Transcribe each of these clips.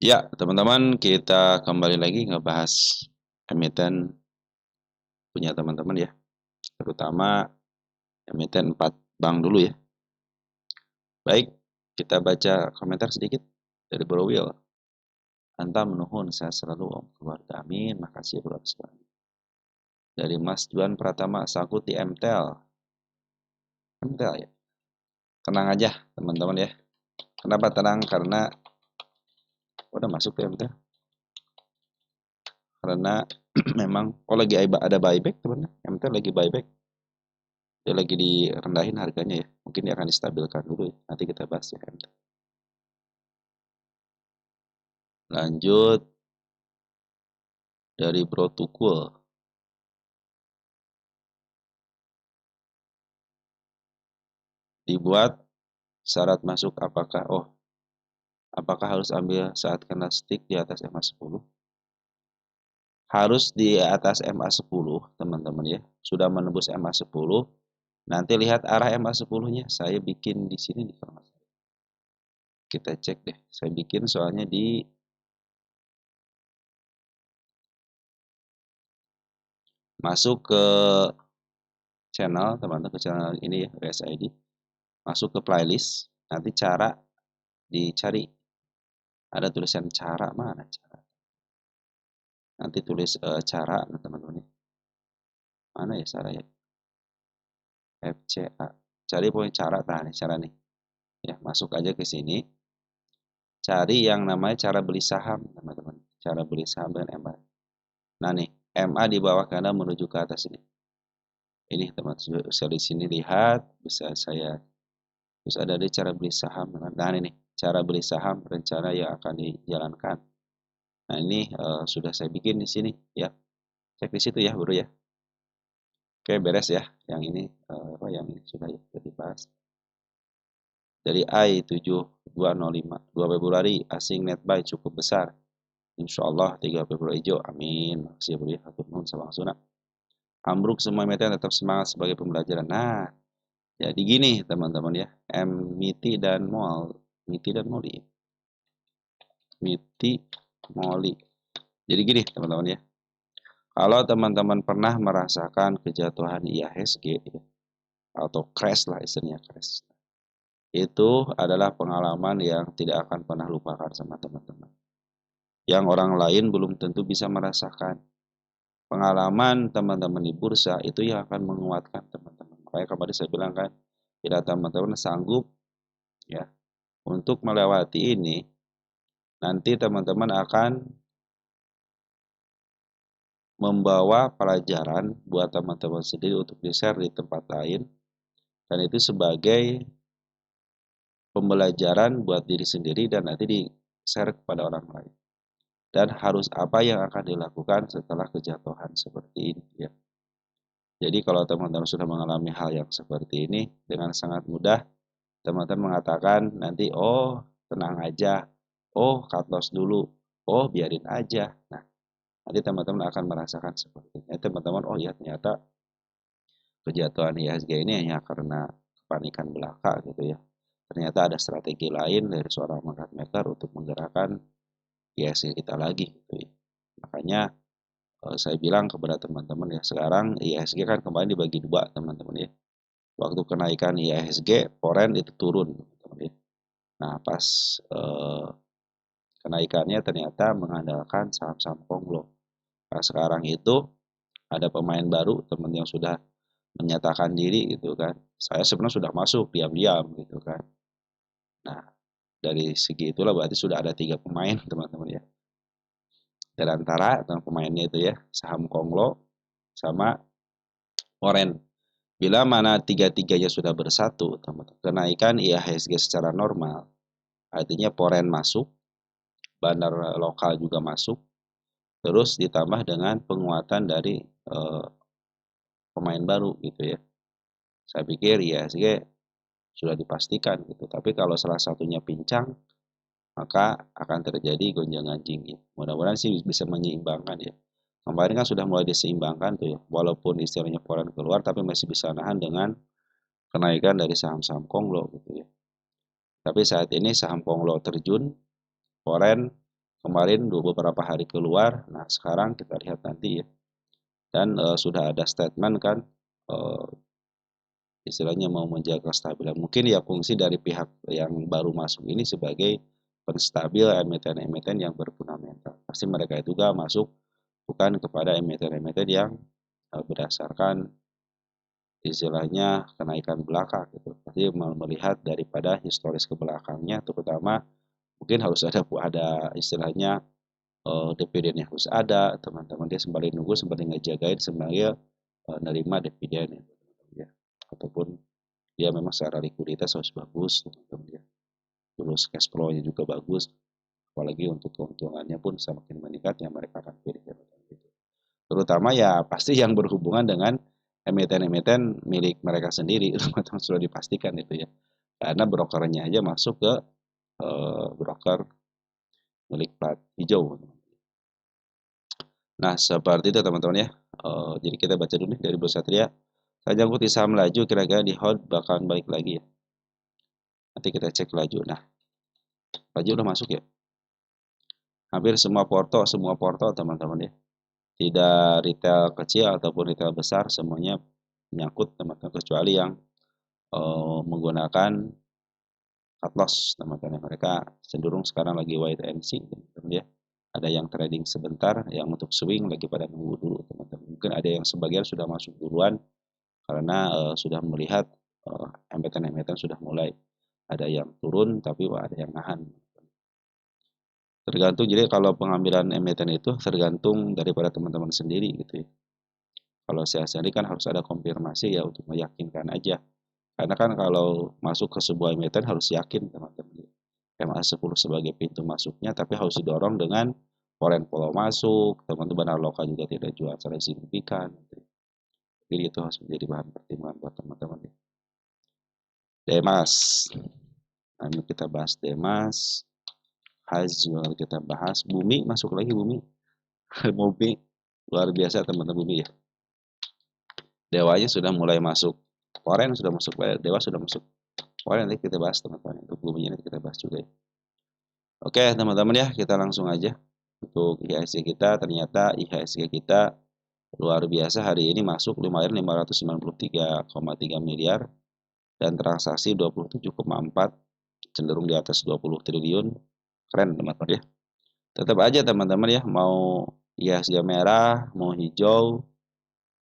Ya, teman-teman, kita kembali lagi ngebahas emiten punya teman-teman ya, terutama emiten 4 bank dulu ya. Baik, kita baca komentar sedikit dari Bro Will. Anta menuhun saya selalu om keluarga. Amin. Makasih Bro sekali. Dari Mas Juan Pratama Sakut di MTEL. MTEL ya. Tenang aja teman-teman ya. Kenapa tenang? Karena udah masuk ke MTEL. Karena memang lagi ada buyback teman-teman. MTEL lagi buyback. Dia lagi direndahin harganya ya. Mungkin dia akan distabilkan dulu ya. Nanti kita bahas ya. Lanjut dari Bro Tukul. Dibuat syarat masuk apakah harus ambil saat kena stick di atas MA10? Harus di atas MA10, teman-teman ya. Sudah menembus MA10. Nanti lihat arah MA10-nya. Saya bikin di sini di kamar. Kita cek deh. Saya bikin soalnya di masuk ke channel, teman-teman, ke channel ini ya, RSID. Masuk ke playlist. Nanti cara dicari. Ada tulisan cara mana cara? Nanti tulis cara, teman-teman ya. Mana ya cara ya? FCA. Cari poin cara, nah nih cara nih. Ya, masuk aja ke sini. Cari yang namanya cara beli saham, teman-teman. Cara beli saham dan MA. Nah nih, MA di bawah kanan menuju ke atas ini. Ini teman-teman, bisa di sini lihat, bisa saya terus ada di cara beli saham. Nah ini nih, cara beli saham rencana yang akan dijalankan. Nah ini sudah saya bikin di sini ya. Cek di situ ya, Bro ya. Oke, beres ya. Yang ini yang ini sudah ya dibahas. Dari I7205 2 Februari asing net buy cukup besar. Insya Allah 3 Februari hijau. Amin. Makasih beri hatur nuhun sabang suna. Ambruk semua emiten tetap semangat sebagai pembelajaran. Nah, jadi gini teman-teman ya. MITI dan MOL. MITI dan MOLI. MITI, MOLI. Jadi gini teman-teman ya. Kalau teman-teman pernah merasakan kejatuhan IHSG ya, atau crash lah istilahnya crash. Itu adalah pengalaman yang tidak akan pernah lupakan sama teman-teman. Yang orang lain belum tentu bisa merasakan. Pengalaman teman-teman di bursa itu yang akan menguatkan teman-teman. Makanya kemarin saya bilang kan, bila teman-teman sanggup ya untuk melewati ini, nanti teman-teman akan membawa pelajaran buat teman-teman sendiri untuk di-share di tempat lain, dan itu sebagai pembelajaran buat diri sendiri dan nanti di-share kepada orang lain. Dan harus apa yang akan dilakukan setelah kejatuhan seperti ini ya. Jadi kalau teman-teman sudah mengalami hal yang seperti ini, dengan sangat mudah teman-teman mengatakan nanti tenang aja, cut loss dulu, biarin aja. Nah, nanti teman-teman akan merasakan seperti ini. Teman-teman, ya ternyata kejatuhan IHSG ini hanya karena kepanikan belaka gitu ya. Ternyata ada strategi lain dari seorang market maker untuk menggerakkan IHSG kita lagi gitu ya. Makanya saya bilang kepada teman-teman ya, sekarang IHSG kan kemarin dibagi dua teman-teman ya. Waktu kenaikan IHSG, foreign itu turun teman-teman ya. Nah pas kenaikannya ternyata mengandalkan saham-saham konglo. Nah sekarang itu ada pemain baru, teman yang sudah menyatakan diri gitu kan. Saya sebenarnya sudah masuk diam-diam gitu kan. Nah dari segi itulah berarti sudah ada 3 pemain teman-teman ya. Dan antara pemainnya itu ya saham konglo sama foreign. Bila mana tiga-tiganya sudah bersatu, teman-teman, kenaikan IHSG secara normal, artinya foreign masuk, bandar lokal juga masuk, terus ditambah dengan penguatan dari pemain baru gitu ya. Saya pikir IHSG sudah dipastikan gitu. Tapi kalau salah satunya pincang, maka akan terjadi gonjang ganjing ya. Mudah-mudahan sih bisa menyeimbangkan ya. Kemarin kan sudah mulai diseimbangkan tuh ya. Walaupun istilahnya foreign keluar, tapi masih bisa nahan dengan kenaikan dari saham-saham konglo gitu ya. Tapi saat ini saham konglo terjun, foreign kemarin beberapa hari keluar. Nah, sekarang kita lihat nanti ya. Dan sudah ada statement kan, eh, istilahnya mau menjaga kestabilan. Mungkin ya fungsi dari pihak yang baru masuk ini sebagai penstabil emiten-emiten yang berfundamental. Pasti mereka juga masuk bukan kepada emiten-emiten yang berdasarkan istilahnya kenaikan belaka gitu. Pasti melihat daripada historis ke belakangnya, terutama mungkin harus ada istilahnya dividennya harus ada, teman-teman dia sembari nunggu sembari ngejagain sembari nerima dividen ya, ataupun dia memang secara likuiditas harus bagus, teman-teman ya. Terus cash flow-nya juga bagus, apalagi untuk keuntungannya pun semakin meningkat yang mereka akan pilih gitu. Terutama ya pasti yang berhubungan dengan emiten-emiten milik mereka sendiri, teman-teman sudah dipastikan itu ya. Karena brokernya aja masuk ke broker milik plat hijau. Nah, seperti itu teman-teman ya. Jadi kita baca dulu nih dari Bro Satria. Saya Putih saham laju kira-kira di hold bakalan baik lagi ya. Nanti kita cek laju. Nah, laju udah masuk ya. Hampir semua porto teman-teman ya. Tidak retail kecil ataupun retail besar, semuanya menyangkut teman-teman kecuali yang menggunakan cut loss teman-teman. Mereka cenderung sekarang lagi wait and see teman-teman ya. Ada yang trading sebentar, yang untuk swing lagi pada nunggu dulu teman-teman. Mungkin ada yang sebagian sudah masuk duluan karena sudah melihat emiten-emiten sudah mulai ada yang turun tapi ada yang nahan. Tergantung, jadi kalau pengambilan emiten itu tergantung daripada teman-teman sendiri gitu ya. Kalau saya sendiri kan harus ada konfirmasi ya untuk meyakinkan aja. Karena kan kalau masuk ke sebuah emiten harus yakin teman-teman. MA10 sebagai pintu masuknya, tapi harus didorong dengan foreign flow masuk, teman-teman lokal juga tidak jual secara signifikan. Jadi itu harus menjadi bahan pertimbangan buat teman-teman. Demas, nah, ini kita bahas Demas. Hazul kita bahas. Bumi masuk lagi Bumi. Bumi luar biasa teman-teman Bumi ya. Dewanya sudah mulai masuk. Foreign sudah masuk, Dewa sudah masuk. Foreign nanti kita bahas teman-teman. Untuk Bumi nanti kita bahas juga ya. Oke teman-teman ya, kita langsung aja. Untuk IHSG kita, ternyata IHSG kita luar biasa hari ini masuk lumayan 593,3 miliar dan transaksi 27,4, cenderung di atas 20 triliun. Keren teman-teman ya. Tetap aja teman-teman ya, mau IHSG merah, mau hijau,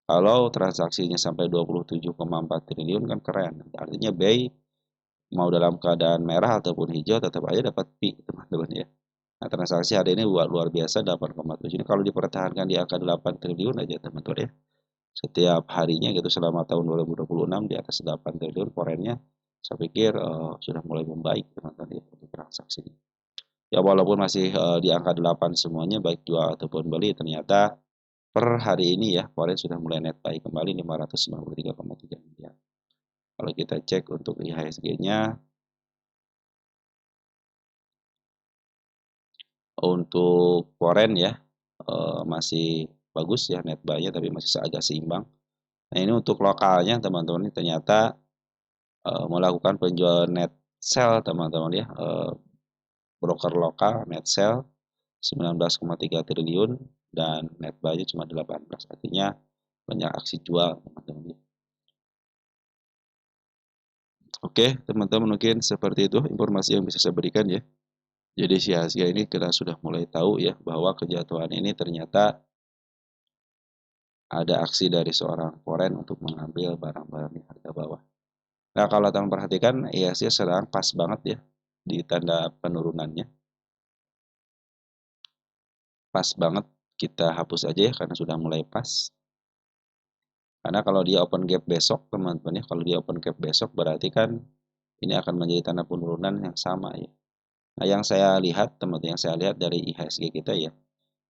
kalau transaksinya sampai 27,4 triliun kan keren. Artinya BI mau dalam keadaan merah ataupun hijau tetap aja dapat P teman-teman ya. Nah, transaksi hari ini luar biasa 8,7. Ini kalau dipertahankan di angka 8 triliun aja teman-teman ya. Setiap harinya gitu selama tahun 2026 di atas 8 triliun forennya, saya pikir sudah mulai membaik teman-teman ya untuk transaksi. Ya walaupun masih di angka 8 semuanya baik jual ataupun beli, ternyata per hari ini ya foreign sudah mulai net buy kembali 593,3 miliar. Kalau kita cek untuk IHSG-nya, untuk foreign ya masih bagus ya net buy-nya tapi masih agak seimbang. Nah ini untuk lokalnya teman-teman ini ternyata melakukan penjualan net sell teman-teman ya, broker lokal net sell 19,3 triliun dan net buy-nya cuma 18, artinya banyak aksi jual teman-teman ya. Oke teman-teman, mungkin seperti itu informasi yang bisa saya berikan ya. Jadi si Asia ini kita sudah mulai tahu ya bahwa kejatuhan ini ternyata ada aksi dari seorang foreign untuk mengambil barang-barang di harga bawah. Nah kalau teman perhatikan IHSG sedang pas banget ya di tanda penurunannya. Pas banget, kita hapus aja ya karena sudah mulai pas. Karena kalau dia open gap besok teman-teman ya, kalau dia open gap besok berarti kan ini akan menjadi tanda penurunan yang sama ya. Nah yang saya lihat teman-teman, yang saya lihat dari IHSG kita ya,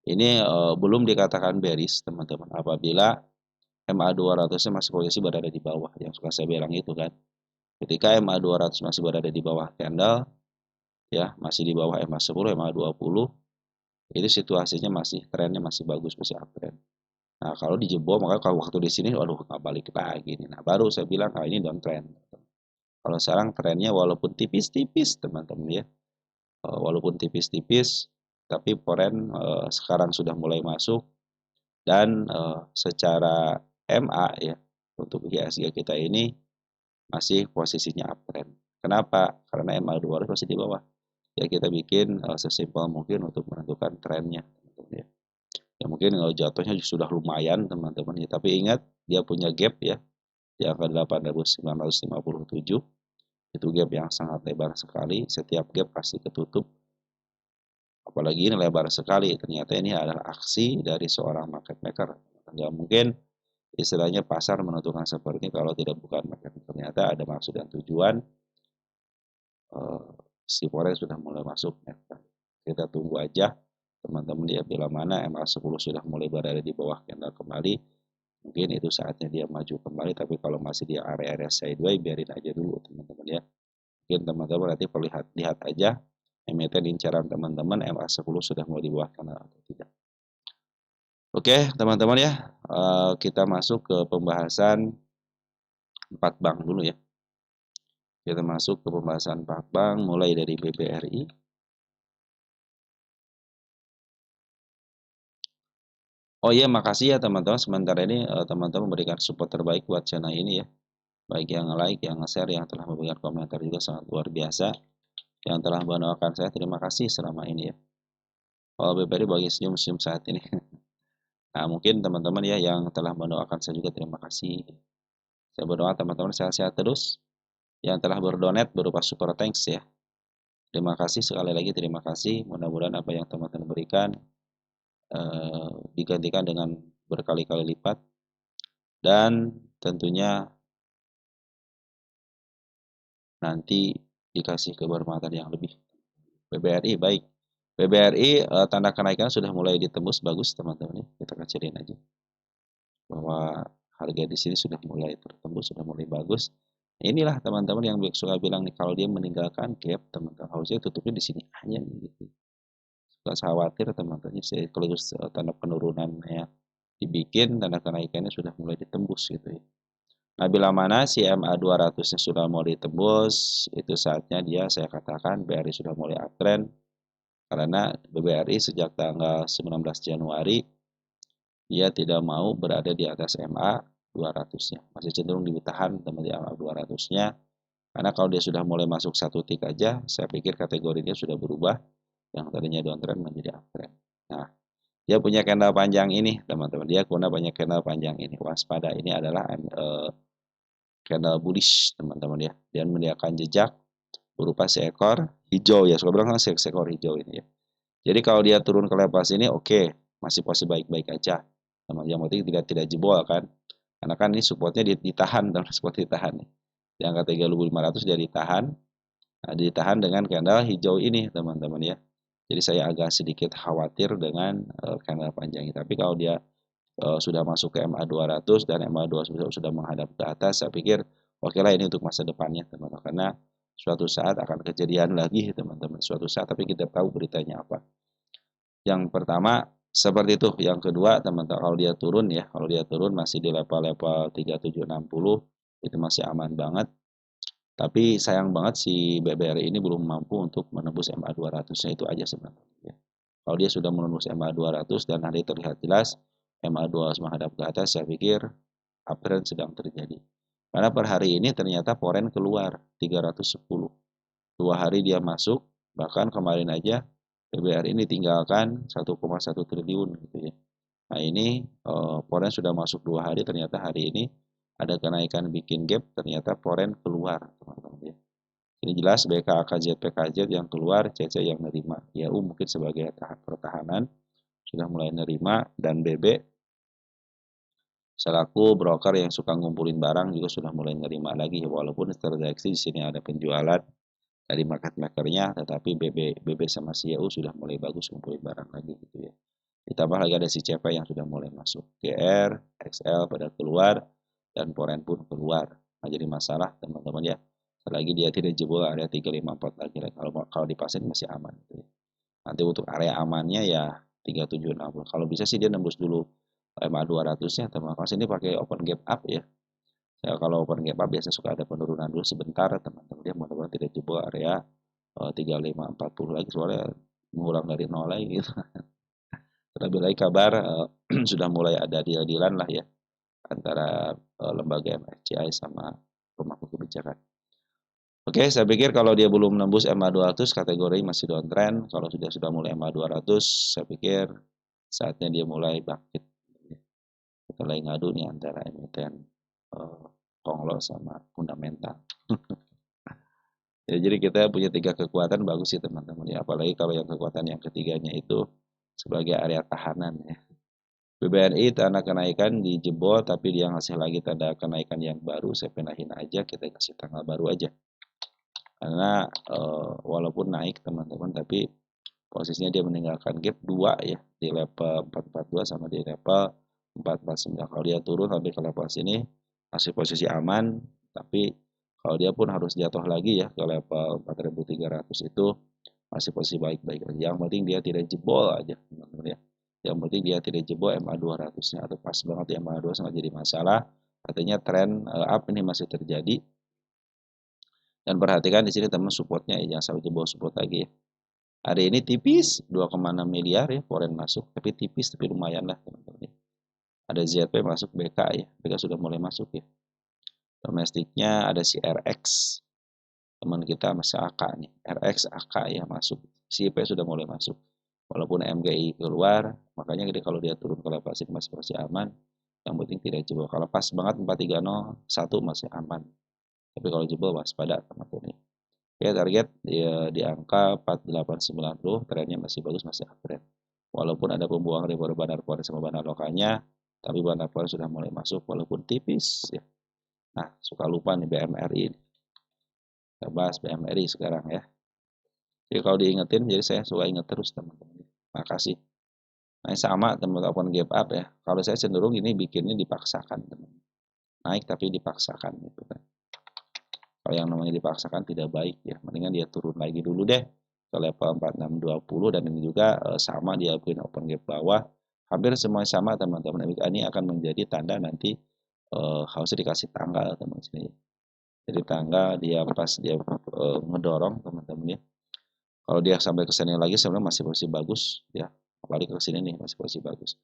ini belum dikatakan bearish teman-teman apabila MA200-nya masih posisi berada di bawah, yang suka saya bilang itu kan. Ketika MA200 masih berada di bawah candle ya, masih di bawah MA10, MA20, ini situasinya masih trennya masih bagus, masih uptrend. Nah, kalau dijebol maka kalau waktu di sini waduh nggak balik lagi nih. Nah, baru saya bilang ini downtrend. Kalau sekarang trennya walaupun tipis-tipis teman-teman ya. Walaupun tipis-tipis tapi foreign sekarang sudah mulai masuk dan secara MA ya untuk IHSG kita ini masih posisinya uptrend. Kenapa? Karena MA 200 masih di bawah. Ya kita bikin sesimpel mungkin untuk menentukan trennya, teman-teman ya. Ya mungkin jatuhnya sudah lumayan teman-teman ya, tapi ingat dia punya gap ya di angka 8.957. Itu gap yang sangat lebar sekali, setiap gap pasti ketutup. Apalagi ini lebar sekali, ternyata ini adalah aksi dari seorang market maker. Nggak mungkin istilahnya pasar menentukan seperti ini kalau tidak bukan market maker. Ternyata ada maksud dan tujuan. Si forex sudah mulai masuk ya. Kita tunggu aja teman-teman dia bila mana MA10 sudah mulai berada di bawah candle kembali, mungkin itu saatnya dia maju kembali. Tapi kalau masih di area-area sideways, biarin aja dulu teman-teman ya. Mungkin teman-teman nanti lihat aja emiten incaran teman-teman MA10 sudah mulai di bawah candle atau tidak. Oke teman-teman ya, kita masuk ke pembahasan 4 bank dulu ya. Kita masuk ke pembahasan 4 bank mulai dari BBRI. Oh iya, makasih ya teman-teman. Sementara ini teman-teman memberikan support terbaik buat channel ini ya. Baik yang like, yang share, yang telah memberikan komentar juga sangat luar biasa. Yang telah mendoakan saya, terima kasih selama ini ya. Kalau BBRI bagi senyum-senyum saat ini. Nah mungkin teman-teman ya yang telah mendoakan saya juga terima kasih. Saya berdoa teman-teman sehat-sehat terus. Yang telah berdonat berupa super thanks ya. Terima kasih sekali lagi, terima kasih. Mudah-mudahan apa yang teman-teman berikan digantikan dengan berkali-kali lipat. Dan tentunya nanti dikasih kebermanfaatan yang lebih. BBRI baik. BBRI tanda kenaikan sudah mulai ditembus bagus teman-teman ya. Kita kecilin aja. Bahwa harga di sini sudah mulai tertembus, sudah mulai bagus. Inilah teman-teman yang suka bilang nih kalau dia meninggalkan gap, teman-teman harusnya tutupnya di sini aja nih gitu. Suka khawatir teman-teman kalau tanda penurunannya dibikin, tanda kenaikannya sudah mulai ditembus gitu ya. Nah, bila mana si MA 200-nya sudah mau ditembus, itu saatnya dia saya katakan BRI sudah mulai uptrend. Karena BBRI sejak tanggal 19 Januari, dia tidak mau berada di atas MA 200-nya. Masih cenderung ditahan teman di MA 200-nya. Karena kalau dia sudah mulai masuk satu tick aja, saya pikir kategorinya sudah berubah. Yang tadinya downtrend menjadi uptrend. Nah, dia punya candle panjang ini, teman-teman. Dia punya banyak candle panjang ini. Waspada, ini adalah candle bullish teman-teman ya. Dia meninggalkan jejak berupa seekor hijau ya. Suka bilang seekor hijau ini ya. Jadi kalau dia turun ke level sini oke, masih posisi baik-baik aja. Teman yang penting tidak jebol kan. Karena kan ini supportnya ditahan dan support ditahan nih. Di angka 3.500 dia ditahan. Nah, ditahan dengan candle hijau ini teman-teman ya. Jadi saya agak sedikit khawatir dengan candle panjang ini. Tapi kalau dia sudah masuk ke MA 200 dan MA 200 sudah menghadap ke atas, saya pikir oke lah ini untuk masa depannya teman-teman. Karena suatu saat akan kejadian lagi teman-teman. Suatu saat tapi kita tahu beritanya apa. Yang pertama seperti itu. Yang kedua teman-teman kalau dia turun ya, kalau dia turun masih di level-level 3760 itu masih aman banget. Tapi sayang banget si BBRI ini belum mampu untuk menembus MA 200-nya itu aja sebenarnya. Kalau dia sudah menembus MA 200 dan nanti terlihat jelas MA 200 menghadap ke atas, saya pikir uptrend sedang terjadi. Karena per hari ini ternyata foreign keluar 310. 2 hari dia masuk, bahkan kemarin aja BBRI ini tinggalkan 1,1 triliun gitu ya. Nah ini foreign sudah masuk 2 hari, ternyata hari ini ada kenaikan bikin gap, ternyata foreign keluar teman-teman ya. Ini jelas BKKZ PKZ yang keluar, CC yang nerima. IAU mungkin sebagai tahap pertahanan sudah mulai nerima dan BB selaku broker yang suka ngumpulin barang juga sudah mulai nerima lagi walaupun terdeteksi di sini ada penjualan dari market makernya, tetapi BB sama CIAU sudah mulai bagus ngumpulin barang lagi gitu ya. Ditambah lagi ada si CP yang sudah mulai masuk. GR, XL pada keluar dan foreign pun keluar. Nah, jadi masalah teman-teman ya. Selagi dia tidak jebol area 354 lagi. Kalau dipasin masih aman gitu ya. Nanti untuk area amannya ya 3760. Kalau bisa sih dia nembus dulu MA 200-nya teman-teman. Ini pakai open gap up ya. Ya, kalau open gap up biasanya suka ada penurunan dulu sebentar teman-teman. Dia mudah-mudahan tidak jebol area 3540 lagi soalnya mengulang dari nol lagi gitu. Terlebih lagi kabar sudah mulai ada deal-dealan lah ya antara lembaga MSCI sama pemangku kebijakan. Oke, saya pikir kalau dia belum menembus MA200 kategori masih downtrend. Kalau sudah mulai MA200, saya pikir saatnya dia mulai bangkit. Kita lagi ngadu nih antara emiten konglo sama fundamental. Ya, jadi kita punya 3 kekuatan bagus sih teman-teman ya. Apalagi kalau yang kekuatan yang ketiganya itu sebagai area tahanan ya. BBNI tanda kenaikan dijebol tapi dia ngasih lagi tanda kenaikan yang baru, saya pindahin aja, kita kasih tanggal baru aja. Karena walaupun naik teman-teman tapi posisinya dia meninggalkan gap 2 ya di level 442 sama di level 449. Kalau dia turun sampai ke level sini masih posisi aman, tapi kalau dia pun harus jatuh lagi ya ke level 4300 itu masih posisi baik-baik aja. Yang penting dia tidak jebol aja teman-teman ya. Yang penting dia tidak jebol MA200-nya atau pas banget di MA200 nggak jadi masalah. Artinya tren up ini masih terjadi. Dan perhatikan di sini teman supportnya ya, jangan sampai jebol support lagi ya. Hari ini tipis 2,6 miliar ya foreign masuk, tapi tipis tapi lumayan lah teman-teman. Ada ZP masuk BK ya, BK sudah mulai masuk ya. Domestiknya ada si RX, teman kita masih AK nih, RX AK ya masuk, CP sudah mulai masuk. Walaupun MGI keluar, makanya kalau dia turun ke level sini masih aman. Yang penting tidak jebol. Kalau pas banget 4301 masih aman. Tapi kalau jebol waspada teman-teman. Oke, target di angka 4890, trennya masih bagus, masih uptrend. Walaupun ada pembuangan dari bandar forex sama bandar lokalnya, tapi bandar forex sudah mulai masuk walaupun tipis ya. Nah, suka lupa nih BMRI. Kita bahas BMRI sekarang ya. Jadi kalau diingetin, jadi saya suka ingat terus teman-teman. Makasih. Nah, sama teman-teman gap up ya. Kalau saya cenderung ini bikinnya dipaksakan teman. Naik tapi dipaksakan gitu kan. Kalau yang namanya dipaksakan tidak baik ya. Mendingan dia turun lagi dulu deh ke level 4620 dan ini juga sama dia punya open gap bawah. Hampir semua sama teman-teman. Ini akan menjadi tanda nanti harus dikasih tanggal teman-teman. Jadi tanggal dia pas dia ngedorong teman-teman ya. Kalau dia sampai ke sini lagi sebenarnya masih posisi bagus ya. Apalagi ke sini nih masih posisi bagus.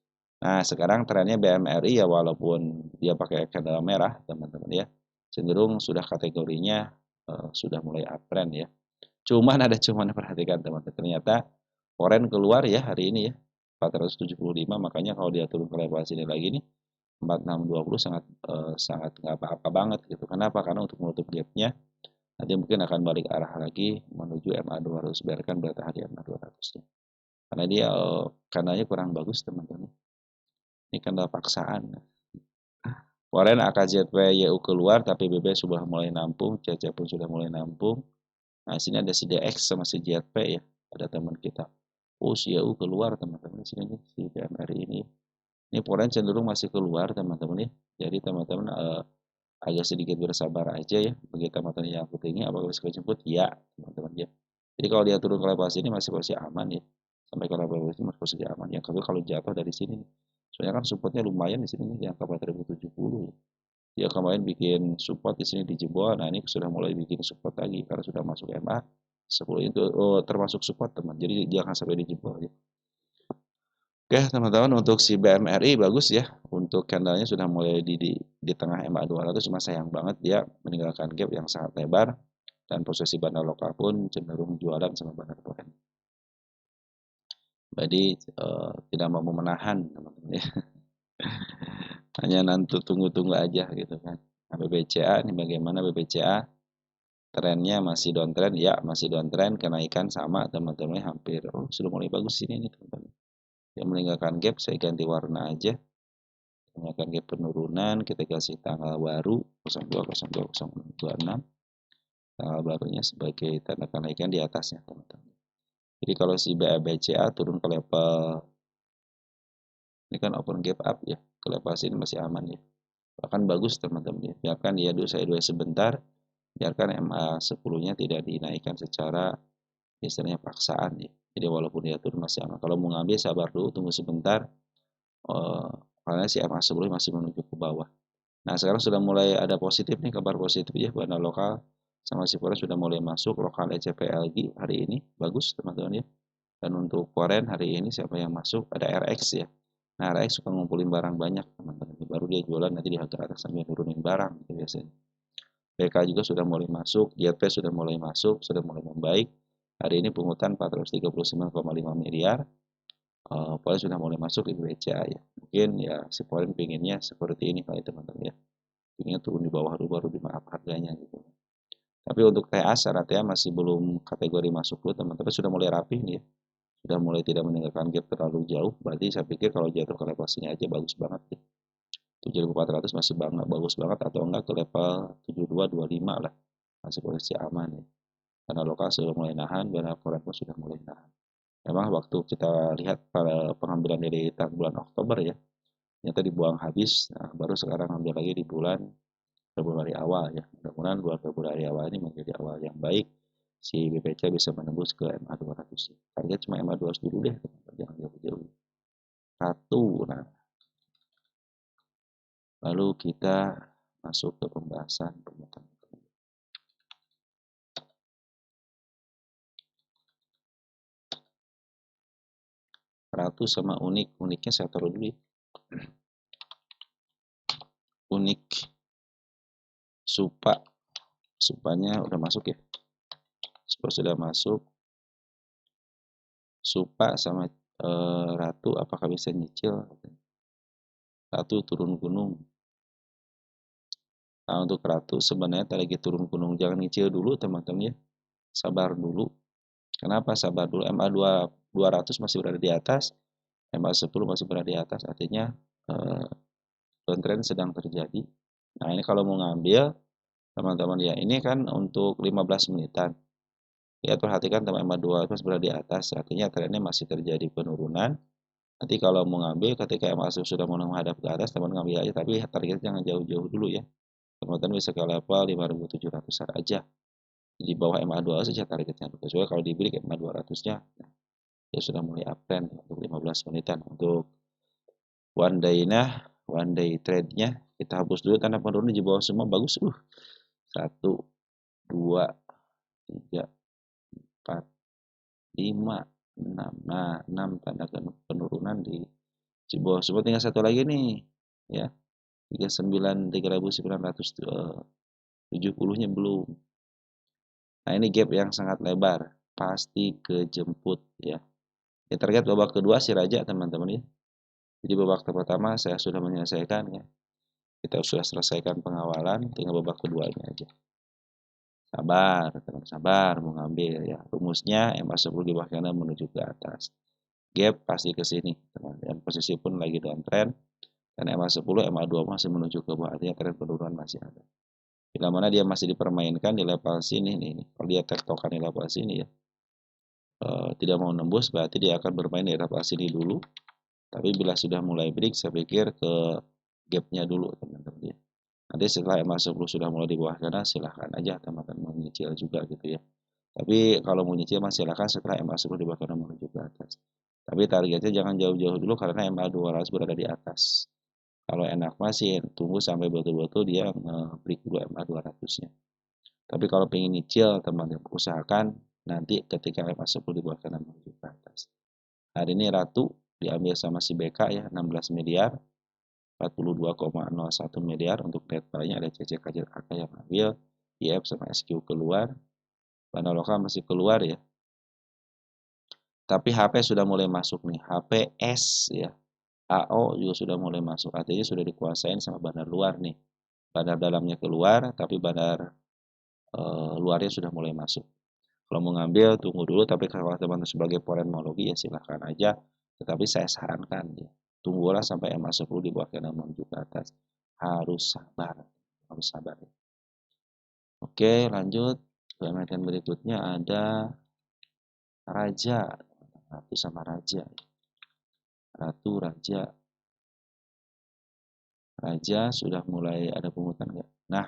Nah, sekarang trennya BMRI ya walaupun dia pakai candle merah teman-teman ya. Cenderung sudah kategorinya sudah mulai uptrend ya. Cuman ada cuman perhatikan teman-teman. Ternyata foreign keluar ya hari ini ya. 475 makanya kalau dia turun ke level sini lagi nih 4620 sangat sangat nggak apa-apa banget gitu. Kenapa? Karena untuk menutup gapnya nanti mungkin akan balik arah lagi menuju MA200, biarkan bertahan di MA200 nya. Karena dia kanalnya kurang bagus teman-teman. Ini kanal paksaan. Foreign AKZPYU keluar tapi BB sudah mulai nampung, CC pun sudah mulai nampung. Nah, sini ada si DX sama si JP ya, ada teman kita. Oh, si YU keluar teman-teman. Sini nih si BMRI ini. Ini foreign cenderung masih keluar teman-teman ya. Jadi teman-teman agak sedikit bersabar aja ya bagi teman-teman yang tinggi. Apakah bisa jemput? Ya teman-teman ya. Jadi kalau dia turun ke level sini masih posisi aman ya, sampai ke level sini masih posisi aman. Yang kedua kalau jatuh dari sini, soalnya kan supportnya lumayan di sini nih, di angka 4070 ya. Dia kemarin bikin support di sini dijebol, nah ini sudah mulai bikin support lagi karena sudah masuk MA 10 itu termasuk support teman. Jadi jangan sampai dijebol ya. Oke teman-teman, untuk si BMRI bagus ya, untuk candlenya sudah mulai di tengah MA200, cuma sayang banget dia meninggalkan gap yang sangat lebar dan posisi bandar lokal pun cenderung jualan sama bandar foreign. Jadi tidak mau menahan teman-teman ya. Hanya nanti tunggu-tunggu aja gitu kan. Nah, BBCA ini bagaimana BBCA? Trennya masih downtrend ya, masih downtrend, kenaikan sama teman-teman hampir sudah mulai bagus ini nih teman-teman. Yang meninggalkan gap saya ganti warna aja. Meninggalkan gap penurunan, kita kasih tanggal baru 02020626. Tanggal barunya sebagai tanda kenaikan di atasnya teman-teman. Jadi kalau si BCA turun ke level ini kan open gap up ya, ke level sini masih aman ya. Bahkan bagus teman-teman ya. Biarkan dia dua sebentar, biarkan MA10-nya tidak dinaikkan secara istilahnya paksaan ya. Jadi walaupun dia turun masih aman. Kalau mau ngambil sabar dulu, tunggu sebentar. Karena si MA10 masih menuju ke bawah. Nah sekarang sudah mulai ada positif nih, kabar positif ya, bandar lokal sama si forex sudah mulai masuk lokal ECPLG hari ini, bagus teman-teman ya. Dan untuk foreign hari ini siapa yang masuk? Ada RX ya. Nah, RX suka ngumpulin barang banyak, teman-teman. Baru dia jualan nanti di harga atas sambil nurunin barang gitu biasanya. PK juga sudah mulai masuk, JP sudah mulai masuk, sudah mulai membaik. Hari ini pungutan 439,5 miliar. Foreign sudah mulai masuk di BCA ya. Mungkin ya si foreign pinginnya seperti ini kali teman-teman ya. Pinginnya turun di bawah dulu baru dimaaf harganya gitu. Tapi untuk TA syaratnya masih belum kategori masuk dulu teman-teman, sudah mulai rapi nih ya. Sudah mulai tidak meninggalkan gap terlalu jauh. Berarti saya pikir kalau jatuh ke level sini aja bagus banget ya. 7.400 masih banget bagus banget, atau enggak ke level 7225 lah. Masih posisi aman ya. Karena lokal sudah mulai nahan, dan forex pun sudah mulai nahan. Memang waktu kita lihat pada pengambilan dari tahun bulan Oktober ya, ternyata dibuang habis. Nah, baru sekarang ambil lagi di bulan Februari awal ya. Mudah-mudahan bulan Februari awal ini menjadi awal yang baik. Si BPC bisa menembus ke MA 200. Target cuma MA 200 dulu deh, jangan jauh-jauh. Satu, nah lalu kita masuk ke pembahasan permukaan. Ratu sama uniknya saya taruh dulu ya. Unik supanya udah masuk ya. Sudah masuk. Supa sama Ratu apakah bisa nyicil? Ratu turun gunung. Nah, untuk Ratu sebenarnya lagi turun gunung, jangan nyicil dulu teman-teman ya. Sabar dulu. Kenapa sabar dulu? MA 200 masih berada di atas, MA 10 masih berada di atas, artinya downtrend sedang terjadi. Nah, ini kalau mau ngambil teman-teman ya, ini kan untuk 15 menitan. Ya, perhatikan teman MA 200 masih berada di atas, artinya trennya masih terjadi penurunan. Nanti kalau mau ngambil ketika MA sudah mau menghadap ke atas, teman ngambil aja, tapi targetnya jangan jauh-jauh dulu ya. Teman-teman bisa ke level 5.700 aja. Di bawah MA 200 saja targetnya. Kecuali kalau dibeli MA 200-nya, ya sudah mulai uptrend untuk 15 menitan. Untuk one day trade-nya, kita hapus dulu tanda penurunan di bawah semua, bagus. 1, 2, 3, 4, 5, 6. Nah, 6 tanda penurunan di bawah semua, tinggal satu lagi nih. Ya, 3.970-nya belum. Nah, ini gap yang sangat lebar, pasti kejemput ya. Ya, target babak kedua si Raja teman-teman ya. Jadi babak pertama saya sudah menyelesaikan ya. Kita sudah selesaikan pengawalan, tinggal babak keduanya aja. Sabar, teman, sabar mau ngambil ya. Rumusnya MA 10 di bawah kanan menuju ke atas. Gap pasti ke sini, teman. Dan posisi pun lagi downtrend. Dan MA 10, MA 2 masih menuju ke bawah, artinya tren penurunan masih ada. Bila mana dia masih dipermainkan di level sini nih. Kalau dia tektokan di level sini ya, tidak mau nembus, berarti dia akan bermain di level sini dulu. Tapi bila sudah mulai break, saya pikir ke gapnya dulu teman-teman ya. Nanti setelah MA 10 sudah mulai di bawah sana, silahkan aja teman-teman menyicil juga gitu ya. Tapi kalau mau nyicil mas silahkan setelah MA 10 di bawah sana menuju ke atas. Tapi targetnya jangan jauh-jauh dulu karena MA 200 berada di atas. Kalau enak masih tunggu sampai betul-betul dia nge-break dulu MA 200-nya. Tapi kalau pengen nyicil teman-teman usahakan nanti ketika MA 10 di bawah kanan menuju ke atas. Hari ini Ratu diambil sama si BK ya 16 miliar, 42,01 miliar untuk net buy-nya, ada CC KJK yang ambil, IF sama SQ keluar, dana lokal masih keluar ya. Tapi HP sudah mulai masuk nih, HPS ya. AO juga sudah mulai masuk, artinya sudah dikuasain sama bandar luar nih. Bandar dalamnya keluar, tapi bandar luarnya sudah mulai masuk. Kalau mau ngambil tunggu dulu, tapi kalau teman sebagai foreignologi ya silahkan aja. Tetapi saya sarankan ya, tunggulah sampai MA 10 di bawah kanan menuju ke atas. Harus sabar, harus sabar. Ya. Oke, lanjut ke emiten berikutnya ada Raja, Ratu sama Raja. Ratu, Raja sudah mulai ada pungutan nggak? Nah,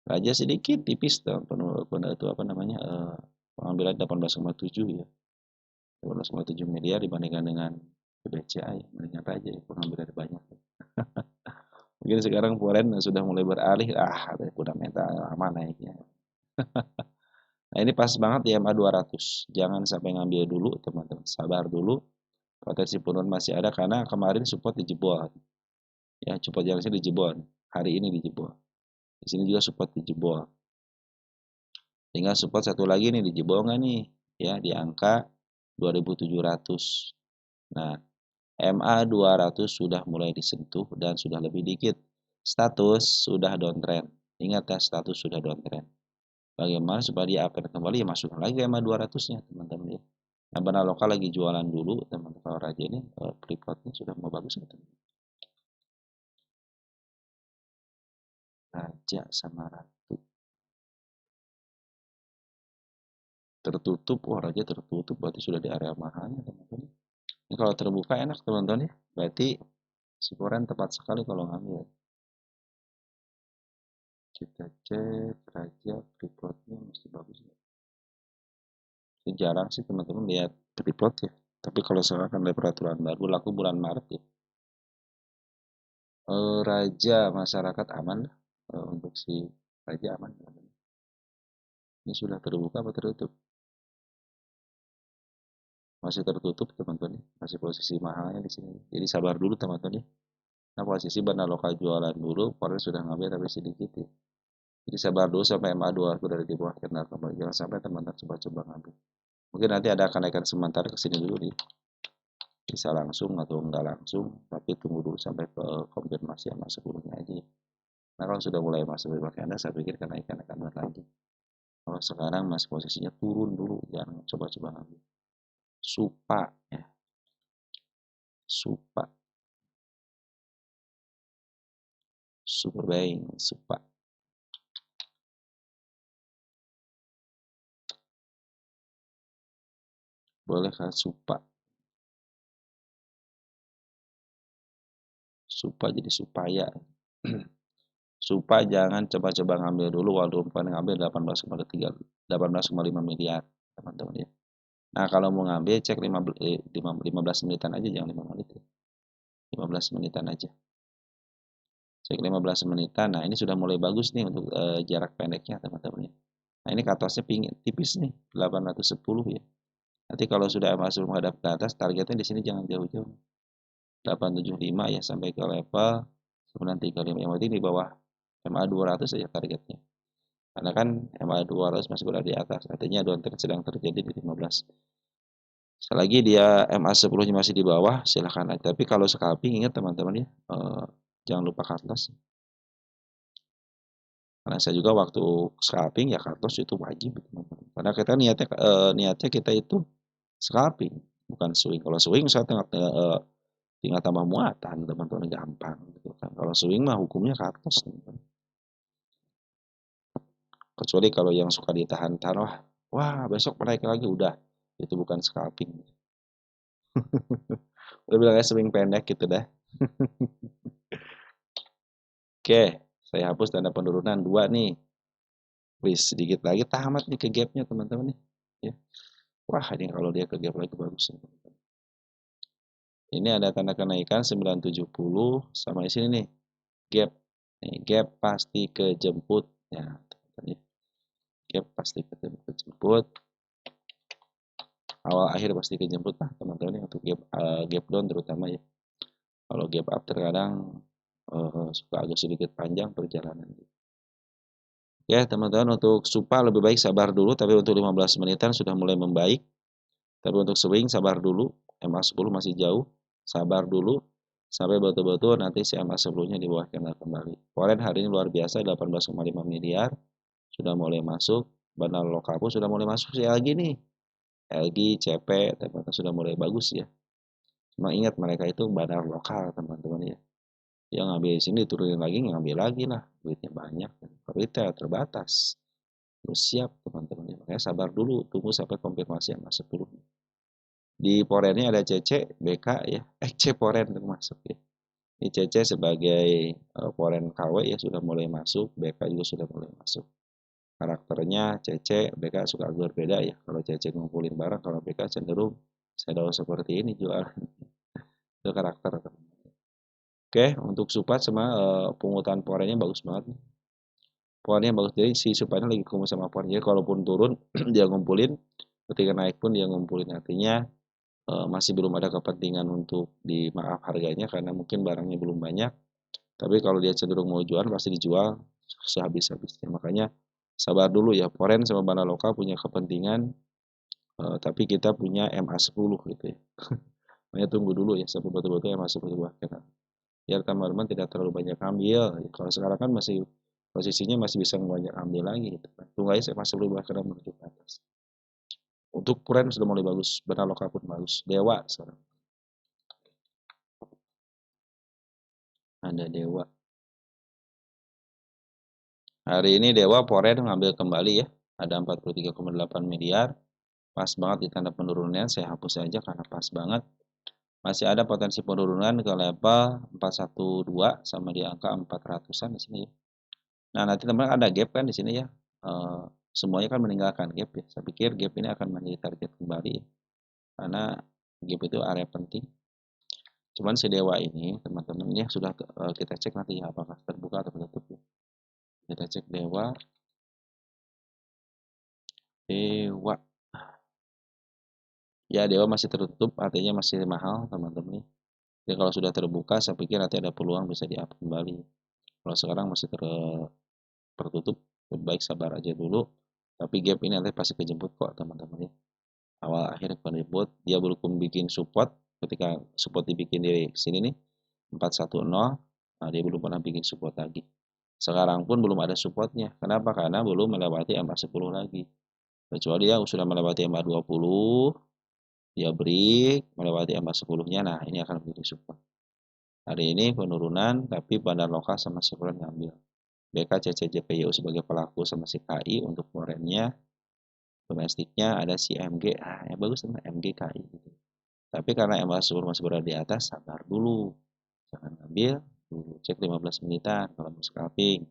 Raja sedikit tipis penuh itu apa namanya pengambilan 18,7 ya. 18,7 miliar dibandingkan dengan BCA ya, mendingan Raja ya, pengambilan banyak. Mungkin sekarang foreign sudah mulai beralih, udah mental aman naiknya. Nah, ini pas banget di MA 200. Jangan sampai ngambil dulu, teman-teman. Sabar dulu. Potensi penurunan masih ada karena kemarin support dijebol. Ya, support yang sini dijebol. Hari ini dijebol. Di sini juga support dijebol. Tinggal support satu lagi nih, dijebol nggak nih? Ya, di angka 2700. Nah, MA 200 sudah mulai disentuh dan sudah lebih dikit. Status sudah downtrend. Ingat ya, status sudah downtrend. Bagaimana supaya dia uptrend kembali, ya masukkan lagi MA 200-nya, teman-teman ya. Nah, benar lokal lagi jualan dulu, teman-teman. Kalau Raja ini pre-plotnya sudah mau bagus nggak, teman? Raja sama Ratu tertutup. Wah, Raja tertutup berarti sudah di area mahalnya, teman-teman. Ini kalau terbuka enak, teman-teman ya. Berarti si Koren tepat sekali kalau ngambil. Kita cek Raja pre-plotnya mesti bagus ya. Jarang sih teman-teman lihat pre-plot ya. Tapi kalau sekarang kan ada peraturan baru laku bulan Maret ya. Raja masyarakat aman lah. Untuk si Raja aman, teman-teman. Ini sudah terbuka atau tertutup? Masih tertutup, teman-teman. Masih posisi mahalnya di sini. Jadi sabar dulu, teman-teman. Nah, posisi benar lokal jualan dulu, Korea sudah ngambil tapi sedikit ya. Jadi sabar dulu sampai MA2 dari di bawah kena kembali. Jangan sampai teman-teman coba-coba ngambil. Mungkin nanti ada kenaikan sementara ke sini dulu nih. Bisa langsung atau enggak langsung, tapi tunggu dulu sampai ke konfirmasi yang masuk dulunya aja. Nah, kalau sudah mulai masuk di bawah Anda, saya pikir kenaikan akan berlanjut. Kalau sekarang masih posisinya turun dulu, jangan coba-coba ngambil. Supa ya, Supa, super buying, Supa. Boleh kan Supa? Supa jadi supaya. Supa jangan coba-coba ngambil dulu walaupun paling ngambil 18,3 miliar, teman-teman ya. Nah, kalau mau ngambil cek 15 menitan aja, jangan 5 menit ya. 15 menitan aja. Cek 15 menitan. Nah, ini sudah mulai bagus nih untuk jarak pendeknya, teman-teman ya. Nah, ini katosnya tipis nih, 810 ya. Nanti kalau sudah masuk menghadap ke atas, targetnya di sini jangan jauh-jauh. 875 ya sampai ke level 935. Yang penting di bawah MA 200 saja targetnya. Karena kan MA 200 masih berada di atas, artinya downtrend sedang terjadi di 15. Selagi dia MA 10-nya masih di bawah, silahkan aja. Tapi kalau scalping, ingat teman-teman ya, jangan lupa cut loss. Karena saya juga waktu scalping ya cut loss itu wajib, teman-teman. Karena kita niatnya kita itu scalping, bukan swing. Kalau swing saya tinggal tambah muatan, teman-teman, gampang gitu kan. Kalau swing mah hukumnya cut loss, teman-teman. Kecuali kalau yang suka ditahan-tahan, wah besok naik lagi, udah itu bukan scalping. Udah bilangnya swing pendek gitu dah. Oke, saya hapus tanda penurunan 2 nih. Wis, sedikit lagi tamat nih ke gapnya, teman-teman nih. Ya. Wah, ini kalau dia ke gap lagi bagus ya, teman-teman. Ini ada tanda kenaikan 970 sama di sini nih. Gap. Nih, gap pasti kejemput ya, teman-teman ya. Gap pasti kejemput. Awal akhir pasti kejemput lah, teman-teman ya, untuk gap down terutama ya. Kalau gap up terkadang suka agak sedikit panjang perjalanan. Ya, teman-teman, untuk supa lebih baik sabar dulu, tapi untuk 15 menitan sudah mulai membaik. Tapi untuk swing sabar dulu, MA 10 masih jauh, sabar dulu sampai betul-betul nanti si MA 10-nya di bawah candle kembali. Foreign hari ini luar biasa, 18,5 miliar sudah mulai masuk, bandar lokal pun sudah mulai masuk si LG nih. LG, CP, teman-teman sudah mulai bagus ya. Cuma ingat mereka itu bandar lokal, teman-teman ya. Yang ngambil di sini turunin lagi, ngambil lagi lah, duitnya banyak. Retail terbatas. Terus siap, teman-teman. Makanya sabar dulu, tunggu sampai konfirmasi yang masuk dulu. Di porennya ada CC, BK ya. C poren termasuk ya. Ini CC sebagai poren KW ya sudah mulai masuk, BK juga sudah mulai masuk. Karakternya CC, BK suka berbeda ya. Kalau CC ngumpulin barang, kalau BK cenderung shadow seperti ini jual. Itu karakter. Oke, untuk support sama pungutan porennya bagus banget. Pohonnya bagus, jadi si supaya lagi kumpul sama pohon. Jadi kalaupun turun dia ngumpulin, ketika naik pun dia ngumpulin. Artinya masih belum ada kepentingan untuk di maaf harganya karena mungkin barangnya belum banyak. Tapi kalau dia cenderung mau jual pasti dijual sehabis-habisnya. Makanya sabar dulu ya. Foren sama Bana Lokal punya kepentingan, tapi kita punya MA10 gitu ya. Makanya tunggu dulu ya sampai betul-betul MA10 dibuatkan. Biar teman-teman tidak terlalu banyak ambil. Kalau sekarang kan masih posisinya masih bisa banyak ambil lagi gitu kan. Tunggu aja MA10 dibuatkan menuju ke atas. Untuk Puren sudah mulai bagus, Bana Lokal pun bagus. Dewa sekarang. Ada Dewa. Hari ini Dewa Poren ngambil kembali ya. Ada 43,8 miliar. Pas banget di tanda penurunan, saya hapus saja karena pas banget. Masih ada potensi penurunan ke level 412 sama di angka 400-an di sini ya. Nah, nanti teman-teman ada gap kan di sini ya. Semuanya kan meninggalkan gap ya. Saya pikir gap ini akan menjadi target kembali ya. Karena gap itu area penting. Cuman si Dewa ini teman-teman ya sudah kita cek nanti ya apakah terbuka atau tertutup ya. Kita cek Dewa. Ya, Dewa masih tertutup, artinya masih mahal teman-teman. Jadi kalau sudah terbuka, saya pikir nanti ada peluang bisa di-up kembali. Kalau sekarang masih tertutup, lebih baik sabar aja dulu. Tapi gap ini nanti pasti kejemput kok teman-teman ya. Awal akhir kejemput, dia belum bikin support. Ketika support dibikin di sini nih, 410, nah dia belum pernah bikin support lagi. Sekarang pun belum ada supportnya. Kenapa? Karena belum melewati MA10 lagi. Kecuali dia sudah melewati MA20, dia break melewati MA10-nya, nah ini akan menjadi support. Hari ini penurunan, tapi bandar lokal sama si Foren ngambil. BKCCJPU sebagai pelaku sama si KI untuk forennya, domestiknya ada si MG, yang bagus sama MG KI gitu. Tapi karena MA10 masih berada di atas, sabar dulu, jangan ngambil dulu, cek 15 menitan kalau mau scalping.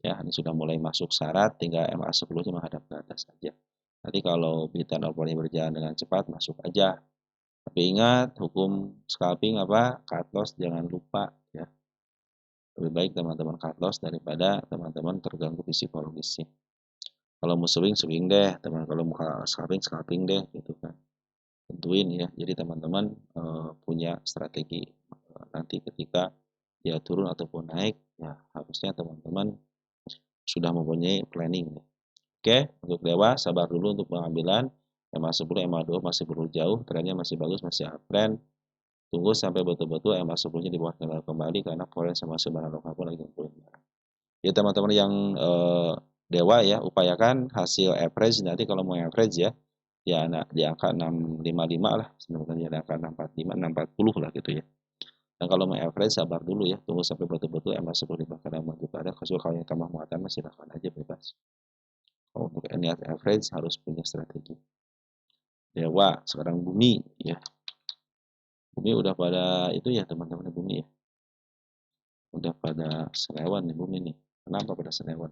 Ya, ini sudah mulai masuk syarat, tinggal MA10-nya menghadap ke atas saja. Nanti kalau beta opernya berjalan dengan cepat, masuk aja. Tapi ingat, hukum scalping apa? Cut loss jangan lupa ya. Lebih baik teman-teman cut loss daripada teman-teman terganggu psikologisnya. Kalau mau swing, swing deh, teman. Kalau mau scalping, scalping deh, gitu kan. Tentuin ya. Jadi teman-teman punya strategi nanti ketika dia turun ataupun naik, ya harusnya teman-teman sudah mempunyai planning. Ya. Oke, untuk Dewa sabar dulu untuk pengambilan. MA10, MA2 masih perlu jauh, trennya masih bagus, masih uptrend. Tunggu sampai betul-betul MA10-nya di bawah kendali kembali karena Forex sama Subhana Lokal pun lagi ngumpulin barang. Jadi teman-teman yang Dewa ya, upayakan hasil average nanti kalau mau average ya, ya di angka 655 lah, sebenarnya di angka 645, 640 lah gitu ya. Dan kalau mau average sabar dulu ya, tunggu sampai betul-betul MA10 di bawah kendali maju ada. Kalau yang tambah muatan masih silahkan aja bebas. Kalau untuk niat average harus punya strategi. Dewa, sekarang Bumi ya. Bumi udah pada itu ya teman-teman Bumi ya. Udah pada senewan nih Bumi nih. Kenapa pada senewan?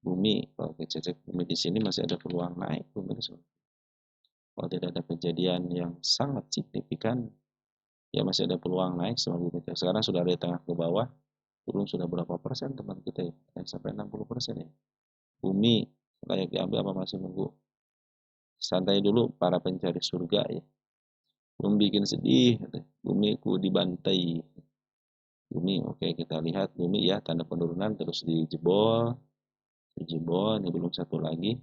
Bumi, kalau cek Bumi di sini masih ada peluang naik Bumi. Kalau tidak ada kejadian yang sangat signifikan, ya masih ada peluang naik sama Bumi. Sekarang sudah dari tengah ke bawah, turun sudah berapa persen teman kita ya? Sampai 60% ya. Bumi layak diambil apa masih nunggu? Santai dulu para pencari surga ya. Belum bikin sedih, Bumi ku dibantai. Bumi, oke kita lihat Bumi ya, tanda penurunan terus dijebol, ini belum satu lagi.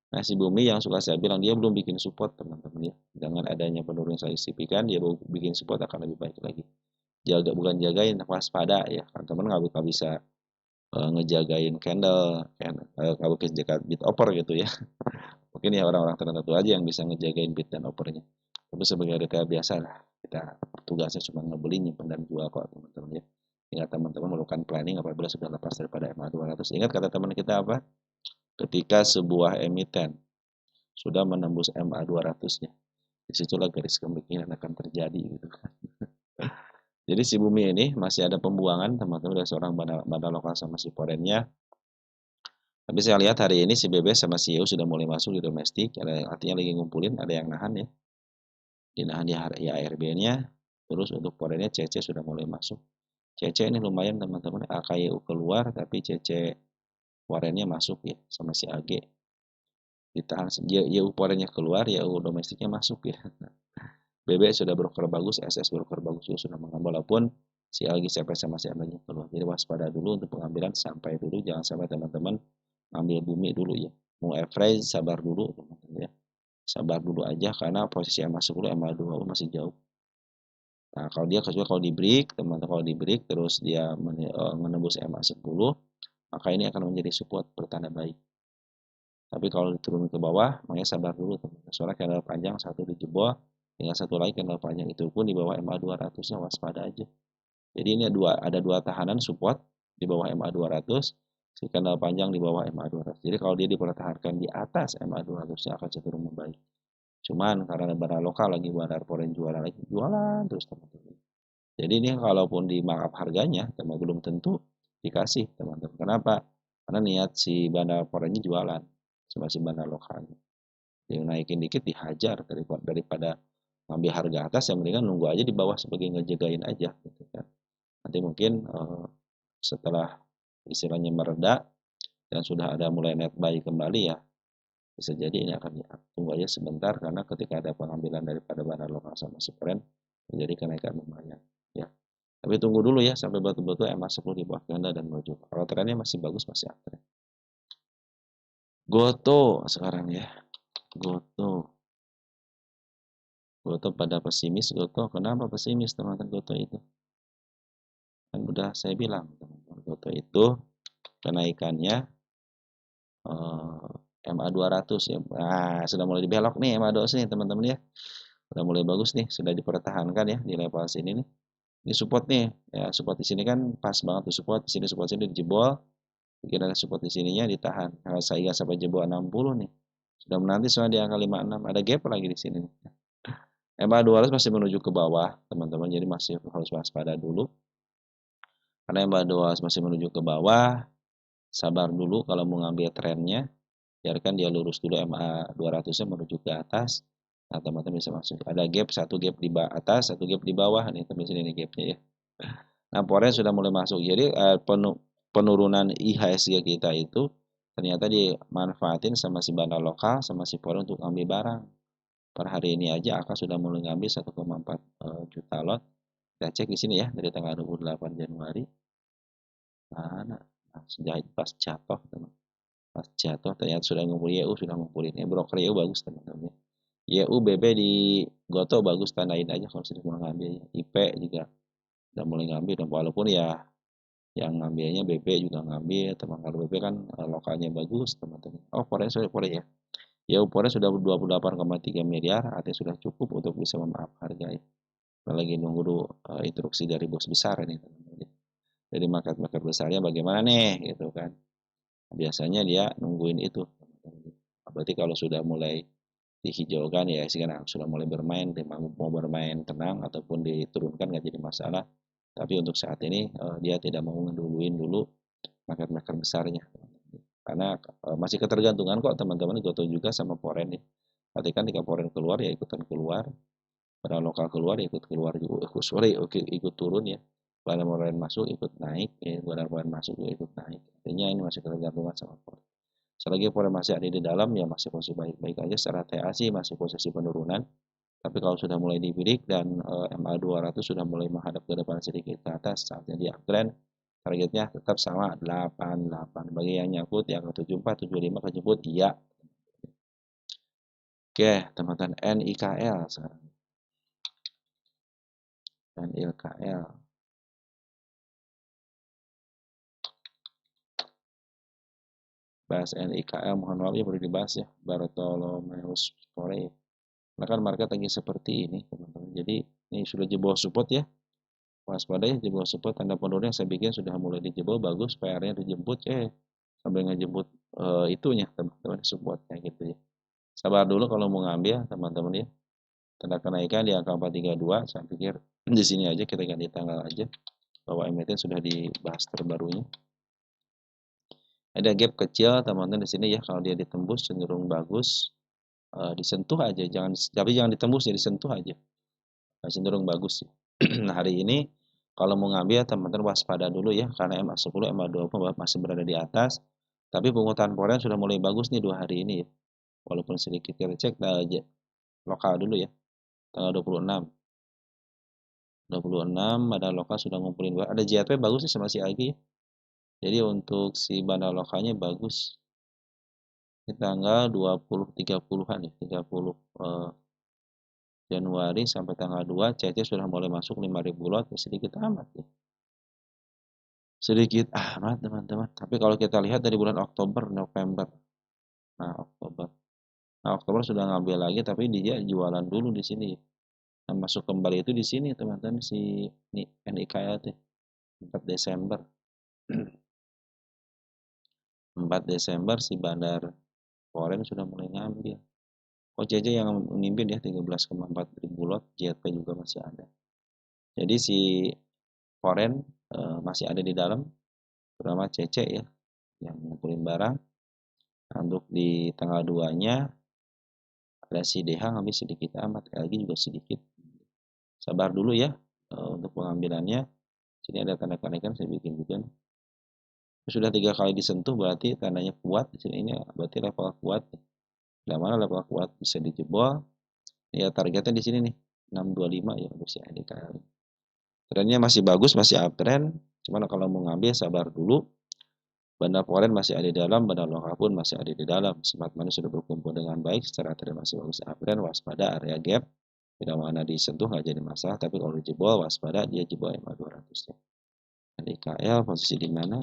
Nah si Bumi yang suka saya bilang dia belum bikin support teman-teman ya. Dengan adanya penurunan signifikan dia bikin support akan lebih baik lagi. Jaga bukan jagain waspada ya, kan teman nggak bisa ngejagain candle, nggak bisa jaga bid offer gitu ya. Mungkin ya orang-orang tertentu aja yang bisa ngejagain bid dan offernya. Tapi sebagai retail biasa lah, kita tugasnya cuma ngebeli, nyimpen dan jual kok teman-teman ya. Ingat teman-teman melakukan planning apabila sudah lepas daripada MA200. Ingat kata teman kita apa? Ketika sebuah emiten sudah menembus MA200-nya, disitulah garis kemungkinan akan terjadi gitu kan. Jadi si Bumi ini masih ada pembuangan teman-teman dari seorang bandar lokal sama si Forennya. Tapi saya lihat hari ini si BB sama si EU sudah mulai masuk di domestik, artinya lagi ngumpulin, ada yang nahan ya. Dinahan di ARB-nya, terus untuk Forennya CC sudah mulai masuk. CC ini lumayan teman-teman, AKYU keluar tapi CC foreign-nya masuk ya sama si AG. Ditahan YU foreign-nya keluar, YU domestiknya masuk ya. BB sudah broker bagus, SS broker bagus juga sudah mengambil, walaupun si LG CPS masih adanya keluar. Jadi waspada dulu untuk pengambilan, sampai dulu, jangan sampai teman-teman ambil bumi dulu ya. Mau average sabar dulu teman-teman ya. Sabar dulu aja karena posisi yang masuk dulu MA2 masih jauh. Nah, kalau dia kalau di break, teman-teman kalau di break terus dia menembus MA10, maka ini akan menjadi support bertanda baik. Tapi kalau diturun ke bawah, makanya sabar dulu teman-teman. Soalnya candle panjang satu dijebol, tinggal satu lagi candle panjang, itu pun di bawah MA200-nya waspada aja. Jadi ini ada dua tahanan support di bawah MA200, si candle panjang di bawah MA200. Jadi kalau dia dipertahankan di atas MA200-nya akan cenderung membaik. Cuman karena barang lokal lagi bandar foreign jualan terus teman-teman. Jadi ini kalaupun di markup harganya, teman belum tentu dikasih teman-teman. Kenapa? Karena niat si bandar foreignnya jualan sama si bandar lokalnya. Dia naikin dikit dihajar daripada ngambil harga atas, yang mendingan nunggu aja di bawah sebagai ngejagain aja gitu kan. Nanti mungkin setelah istilahnya mereda dan sudah ada mulai net buy kembali ya, bisa jadi ini akan tunggu aja sebentar, karena ketika ada pengambilan daripada bandar lokal sama si foreign terjadi kenaikan lumayan ya. Tapi tunggu dulu ya sampai betul-betul MA10 di bawah ganda dan menuju. Kalau trennya masih bagus, masih uptrend. Goto sekarang ya. Goto pada pesimis. Goto kenapa pesimis teman-teman? Goto itu kan udah saya bilang teman-teman, Goto itu kenaikannya MA200 ya. Nah, sudah mulai dibelok nih MA200 nih teman-teman ya. Sudah mulai bagus nih, sudah dipertahankan ya di level sini nih. Ini support nih. Ya, support di sini kan pas banget tuh support. Di sini support sini dijebol. Mungkin ada support di sininya ditahan. Kalau saya sampai jebol 60 nih. Sudah menanti soalnya di angka 56. Ada gap lagi di sini nih. MA200 masih menuju ke bawah, teman-teman. Jadi masih harus waspada dulu. Karena MA200 masih menuju ke bawah, sabar dulu kalau mau ngambil trennya. Biarkan dia lurus dulu MA200-nya menuju ke atas. Nah, teman-teman bisa masuk. Ada gap, satu gap di atas, satu gap di bawah. Nih, teman sini nih gapnya ya. Nah, foreign sudah mulai masuk. Jadi penurunan IHSG kita itu ternyata dimanfaatin sama si bandar lokal sama si foreign untuk ambil barang. Per hari ini aja AK sudah mulai ngambil 1,4 juta lot. Kita cek di sini ya dari tanggal 28 Januari. Nah, sejak pas jatuh teman. Pas jatuh ternyata sudah ngumpulin YU, sudah ngumpulin. Broker YU bagus teman-teman. YU BB di Goto bagus, tandain aja kalau sudah mau ngambil. IP juga udah mulai ngambil, dan walaupun ya yang ngambilnya BP juga ngambil teman. Kalau BP kan lokalnya bagus teman-teman. Oh, Forex ya. Ya, Forex sudah 28,3 miliar, artinya sudah cukup untuk bisa memaaf harga ya. Kita lagi nunggu dulu instruksi dari bos besar ini teman-teman. Jadi market besarnya bagaimana nih gitu kan. Biasanya dia nungguin itu teman-teman. Berarti kalau sudah mulai dihijaukan ya sih kan sudah mulai bermain, mau bermain tenang ataupun diturunkan nggak jadi masalah. Tapi untuk saat ini dia tidak mau ngeduluin dulu market besarnya. Karena masih ketergantungan kok teman-teman Goto juga sama foreign ya. Berarti kan ketika foreign keluar ya ikutan keluar, pada lokal keluar ya ikut keluar juga, ikut turun ya. Pada foreign masuk ikut naik, ya pada foreign masuk juga ikut naik. Artinya ini masih ketergantungan sama foreign. Selagi foreign masih ada di dalam ya masih posisi baik-baik aja, secara TA sih masih posisi penurunan. Tapi kalau sudah mulai di break dan MA200 sudah mulai menghadap ke depan sedikit ke atas, saatnya di uptrend. Targetnya tetap sama 88. Bagi yang nyangkut yang ke 74, 75 kejemput iya. Oke, teman-teman NIKL sekarang. NIKL. Bahas NIKL, mohon maaf ya baru dibahas ya. Bartolomeus Fore. Karena kan market lagi seperti ini, teman-teman. Jadi ini sudah jebol support ya. Waspada ya, jebol support, tanda penurunan yang saya bikin sudah mulai dijebol, bagus, PR-nya dijemput, sambil ngejemput itunya teman-teman, supportnya gitu ya. Sabar dulu kalau mau ngambil teman-teman ya. Tanda kenaikan di angka 432, saya pikir di sini aja kita ganti tanggal aja bahwa emiten sudah dibahas terbarunya. Ada gap kecil teman-teman di sini ya, kalau dia ditembus cenderung bagus, disentuh aja, tapi jangan ditembus ya, disentuh aja. Cenderung bagus ya. Nah, hari ini kalau mau ngambil teman-teman waspada dulu ya, karena MA10, MA20 masih berada di atas. Tapi pungutan poren sudah mulai bagus nih 2 hari ini ya. Walaupun sedikit kita cek lokal dulu ya. Tanggal 26. 26 ada lokal sudah ngumpulin dua. Ada JP bagus sih sama si Agi ya. Jadi untuk si bandar lokalnya bagus. Di tanggal 20 30-an ya, 30 Januari sampai tanggal 2 CC sudah mulai masuk 5.000 lot ya, sedikit amat ya. Sedikit amat teman-teman. Tapi kalau kita lihat dari bulan Oktober, November. Nah, Oktober sudah ngambil lagi tapi dia jualan dulu di sini. Nah, masuk kembali itu di sini teman-teman si NIKL tuh 4 Desember. 4 Desember si Bandar Foreign sudah mulai ngambil. OCC yang memimpin ya 13,4 ribu lot, JP juga masih ada. Jadi si Foreign masih ada di dalam, terutama CC ya, yang ngumpulin barang. Nah, untuk di tanggal 2-nya ada si DH ngambil sedikit amat, lagi juga sedikit. Sabar dulu ya untuk pengambilannya. Sini ada tanda kenaikan saya bikin juga. Sudah 3 kali disentuh berarti tandanya kuat. Di sini ini berarti level kuat. Yang mana level kuat bisa dijebol. Ya targetnya di sini nih 625 ya untuk si ADKL. Trennya masih bagus, masih uptrend. Cuman kalau mau ngambil sabar dulu. Bandar foreign masih ada di dalam, bandar lokal pun masih ada di dalam. Smart money sudah berkumpul dengan baik, secara tren masih bagus uptrend, waspada area gap. Tidak mana disentuh nggak jadi masalah, tapi kalau dijebol waspada dia jebol MA 200 ya. ADKL posisi di mana?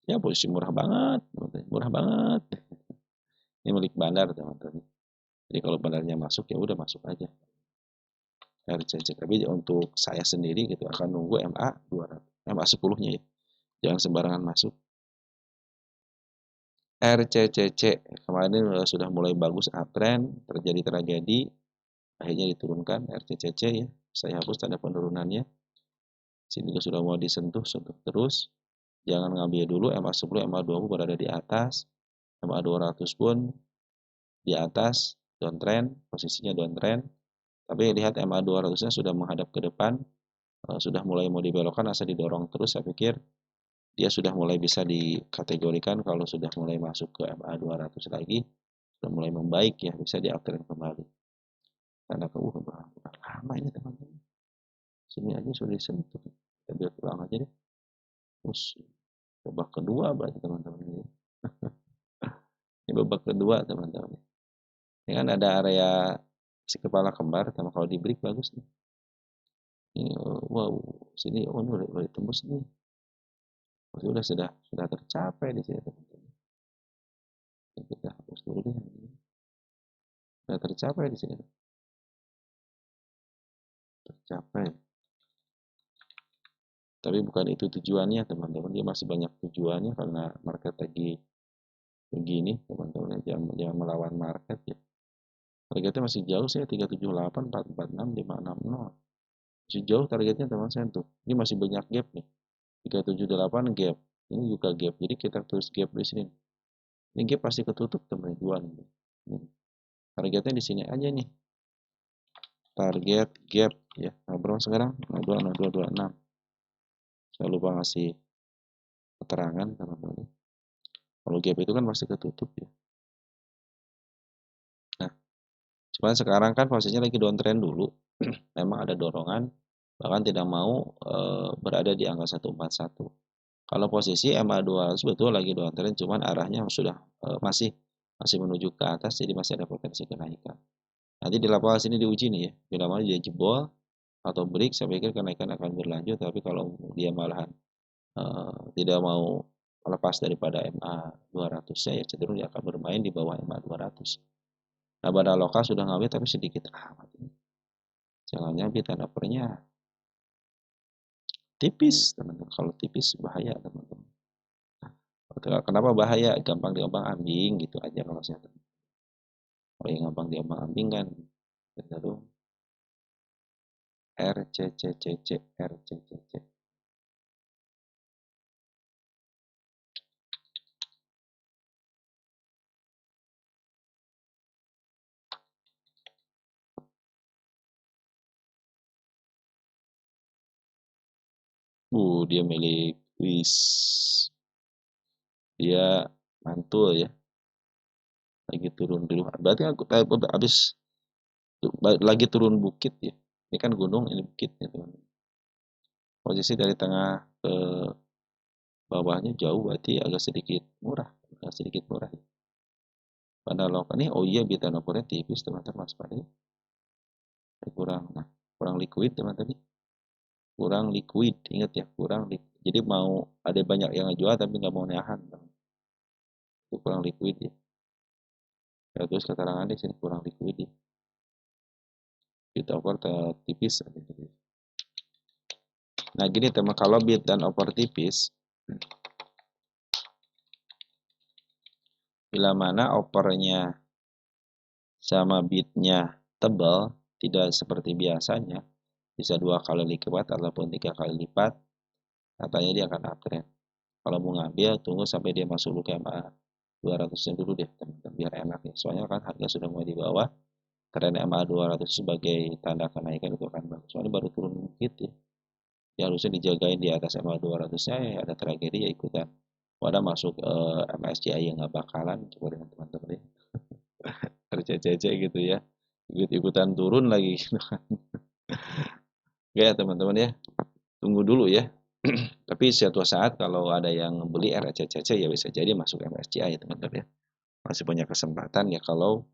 Ya posisi murah banget, murah banget. Ini milik bandar teman-teman. Jadi kalau bandarnya masuk ya udah masuk aja. RCC. Tapi untuk saya sendiri gitu akan nunggu MA 200, MA 10-nya ya. Jangan sembarangan masuk. RCCC kemarin sudah mulai bagus uptrend, terjadi tragedi, akhirnya diturunkan RCCC ya. Saya hapus tanda penurunannya. Sini juga sudah mau disentuh, sentuh terus. Jangan ngambil dulu MA 10, MA 20 berada di atas. MA 200 pun di atas, downtrend, posisinya downtrend. Tapi lihat MA 200-nya sudah menghadap ke depan, sudah mulai mau dibelokkan, asal didorong terus. Saya pikir dia sudah mulai bisa dikategorikan kalau sudah mulai masuk ke MA 200 lagi, sudah mulai membaik ya, bisa di uptrend kembali. Karena udah lama ini teman-teman. Sini aja sudah disentuh. Kita biar pulang aja deh. Terus babak kedua berarti teman-teman ini. Ini babak kedua teman-teman. Ini kan ada area si kepala kembar, sama kalau di break bagus nih. Ini wow, sini oh ini udah ditembus nih. Sudah tercapai di sini teman-teman. Kita hapus dulu deh. Sudah tercapai di sini. Tercapai. Tapi bukan itu tujuannya teman-teman. Dia masih banyak tujuannya karena market lagi begini teman-teman. Jangan melawan market ya. Targetnya masih jauh saya 378, 446, 560. Masih jauh targetnya teman saya tuh. Ini masih banyak gap nih. 378 gap. Ini juga gap. Jadi kita tulis gap di sini. Ini gap pasti ketutup teman jual. Targetnya di sini aja nih. Target gap ya. Nah, berapa sekarang? 02, 02, 26. Saya lupa ngasih keterangan teman-teman. Kalau gap itu kan pasti ketutup ya. Nah, cuman sekarang kan posisinya lagi downtrend dulu. Memang ada dorongan, bahkan tidak mau berada di angka 141. Kalau posisi MA 200 betul lagi downtrend, cuman arahnya sudah masih menuju ke atas, jadi masih ada potensi kenaikan. Nanti di lapangan sini diuji nih ya, bila mana dia jebol atau break, saya pikir kenaikan akan berlanjut. Tapi kalau dia malahan tidak mau lepas daripada MA 200-nya ya cenderung dia akan bermain di bawah MA 200. Nah, bandar lokal sudah ngambil tapi sedikit amat ini. Jangan nyampe tanda pernya tipis teman-teman. Kalau tipis bahaya teman-teman. Kenapa bahaya? Gampang ambing gitu aja kalau saya. Kalau yang gampang ambing kan cenderung RCCCC RCCC. Dia milik wis. Dia mantul ya. Lagi turun dulu. Berarti aku habis lagi turun bukit ya. Ini kan gunung, ini bukit ya teman. Posisi dari tengah ke bawahnya jauh, berarti agak sedikit murah. Agak sedikit murah ya. Pada lokal ini, oh iya beta nopornya tipis teman-teman, waspada ya. Kurang liquid teman-teman. Kurang liquid, ingat ya, kurang liquid. Jadi mau ada banyak yang jual tapi nggak mau nahan. Itu kurang liquid ya. Ya, terus keterangan di sini kurang liquid ya. Bit over tipis. Nah gini teman, kalau bit dan over tipis, bila mana overnya sama bitnya tebal, tidak seperti biasanya, bisa 2 kali lipat ataupun 3 kali lipat, katanya dia akan uptrend. Kalau mau ngambil, tunggu sampai dia masuk ke MA 200-nya dulu deh, teman-teman, biar enak ya. Soalnya kan harga sudah mulai di bawah, tren MA 200 sebagai tanda kenaikan itu kan bagus. Soalnya baru turun dikit ya. Ya harusnya dijagain di atas MA 200-nya, ya ada tragedi ya ikutan. Wadah masuk MSCI yang nggak bakalan, coba dengan teman-teman ya. Tercece gitu ya. Ikut-ikutan turun lagi gitu kan. Ya teman-teman ya, tunggu dulu ya. Tapi suatu saat kalau ada yang beli RCCC ya bisa jadi masuk MSCI ya teman-teman ya. Masih punya kesempatan ya kalau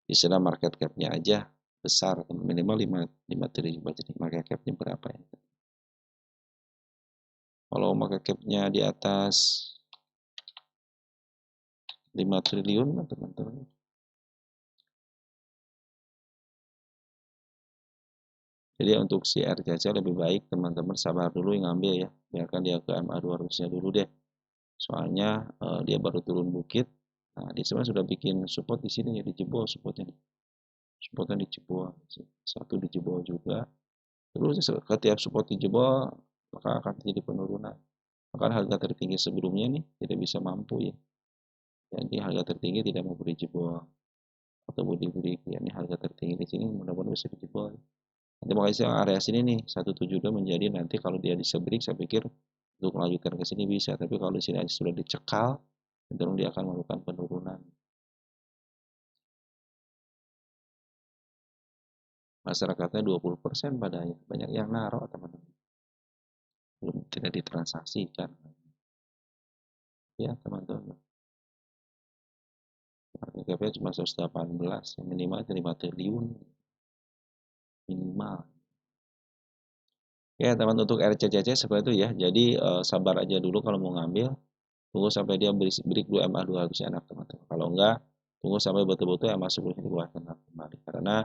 istilah market cap-nya aja besar, minimal 5 triliun. Jadi market cap-nya berapa ya? Kalau market cap-nya di atas 5 triliun teman-teman. Jadi untuk si RCC lebih baik teman-teman sabar dulu yang ngambil ya. Biarkan dia ke MA 200-nya dulu deh. Soalnya dia baru turun bukit. Nah, dia sebenarnya sudah bikin support di sini ya, dijebol supportnya. Supportnya dijebol. Satu dijebol juga. Terus setiap support dijebol, maka akan terjadi penurunan. Maka harga tertinggi sebelumnya nih tidak bisa mampu ya. Jadi harga tertinggi tidak mau dijebol atau diberi ya, ini harga tertinggi di sini mudah-mudahan bisa dijebol. Nanti makanya area sini nih 172 menjadi nanti kalau dia bisa break saya pikir untuk melanjutkan ke sini bisa, tapi kalau di sini sudah dicekal cenderung dia akan melakukan penurunan. Masyarakatnya 20% pada banyak yang naruh teman-teman, belum tidak ditransaksikan ya teman-teman. Harga capnya cuma 118 yang minimal 5 triliun minimal. Ya teman, untuk RCCC seperti itu ya, jadi sabar aja dulu kalau mau ngambil, tunggu sampai dia break dulu MA 200 enak teman-teman. Kalau enggak, tunggu sampai betul-betul MA 10 di bawah tenang kembali. Karena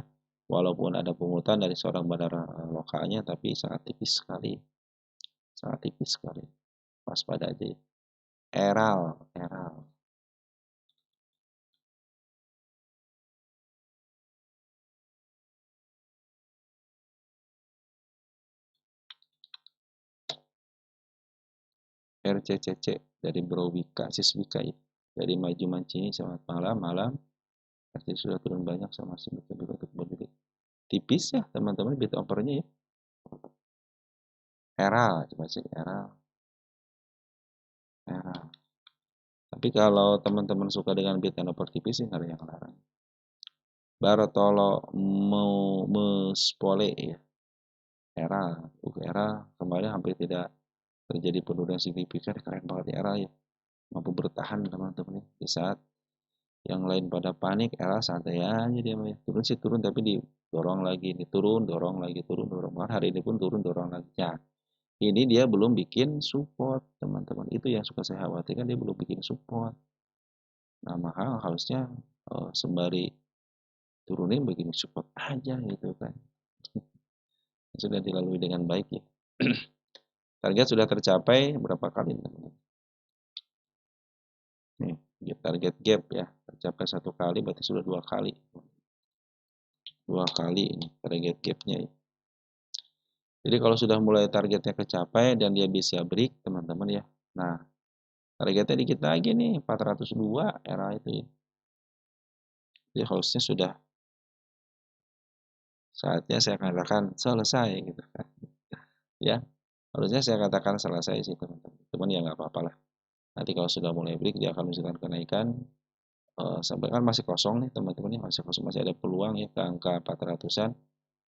walaupun ada pungutan dari seorang bandara lokalnya, tapi sangat tipis sekali. Sangat tipis sekali. Waspada aja ya. Eral. RCCC dari Bro Wika, Sis Wika ya. Dari Maju Mancini, selamat malam. RCC sudah turun banyak sama si betul-betul berbeda. Tipis ya teman-teman bit overnya ya. Coba cek Eral. Tapi kalau teman-teman suka dengan bit and over tipis sih nggak ada yang larang. Bartolo mau mespole ya. Era kemarin hampir tidak terjadi penurunan signifikan, keren banget ya era ya. Mampu bertahan teman-teman ya. Di saat yang lain pada panik, era santai aja dia ya. Turun sih turun tapi didorong lagi, ini turun, dorong lagi, turun, dorong. Hari ini pun turun, dorong lagi. Ya, ini dia belum bikin support teman-teman. Itu yang suka saya khawatirkan, dia belum bikin support. Nah maka harusnya sembari turunin begini support aja gitu kan. Sudah dilalui dengan baik ya. Target sudah tercapai berapa kali teman-teman? Nih, target gap ya, tercapai 1 kali berarti sudah 2 kali. 2 kali ini target gapnya ya. Jadi kalau sudah mulai targetnya kecapai dan dia bisa break teman-teman ya. Nah, targetnya dikit lagi nih 402 era itu ya. Jadi harusnya sudah saatnya saya katakan selesai gitu kan. Ya. Harusnya saya katakan selesai sih teman-teman. Cuman ya nggak apa-apa lah. Nanti kalau sudah mulai break dia akan menunjukkan kenaikan. Sampai kan masih kosong nih teman-teman ya, masih kosong, masih ada peluang ya ke angka 400-an.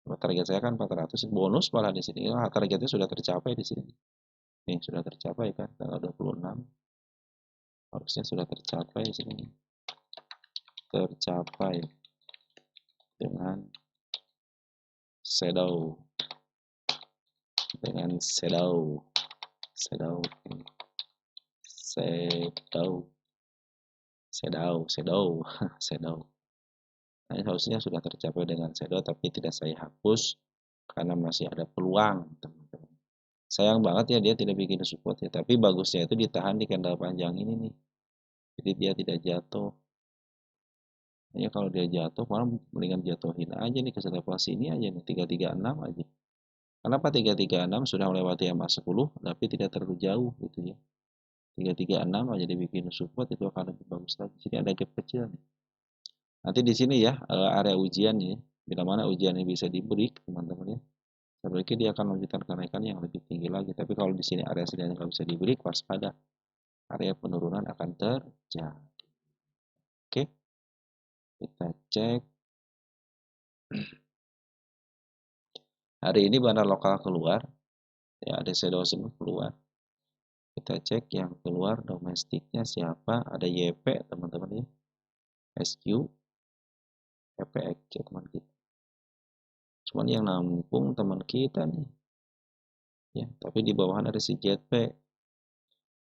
Target saya kan 400, bonus malah di sini. Ah, targetnya sudah tercapai di sini. Nih sudah tercapai kan tanggal 26. Harusnya sudah tercapai di sini. Tercapai dengan shadow shadow shadow shadow shadow shadow. Nah, harusnya sudah tercapai dengan shadow, tapi tidak saya hapus karena masih ada peluang, teman-teman. Sayang banget ya dia tidak bikin support ya, tapi bagusnya itu ditahan di candle panjang ini nih. Jadi dia tidak jatuh. Ya kalau dia jatuh, malah mendingan jatuhin aja nih ke level sini aja nih, 336 aja. Kenapa 336 sudah melewati MA10 tapi tidak terlalu jauh gitu ya. 336 aja dibikin support itu akan lebih bagus lagi. Sini ada gap kecil nih. Nanti di sini ya area ujian ya. Bila mana ujiannya bisa di break teman-teman ya. Saya pikir dia akan melanjutkan kenaikan yang lebih tinggi lagi. Tapi kalau di sini area sedangnya nggak bisa di break, waspada. Area penurunan akan terjadi. Oke, kita cek. Hari ini bandar lokal keluar. Ya, ada shadow semua keluar. Kita cek yang keluar domestiknya siapa. Ada YP teman-teman ya. SQ, FPX teman kita. Cuman yang nampung teman kita nih. Ya, tapi di bawahan ada si JP.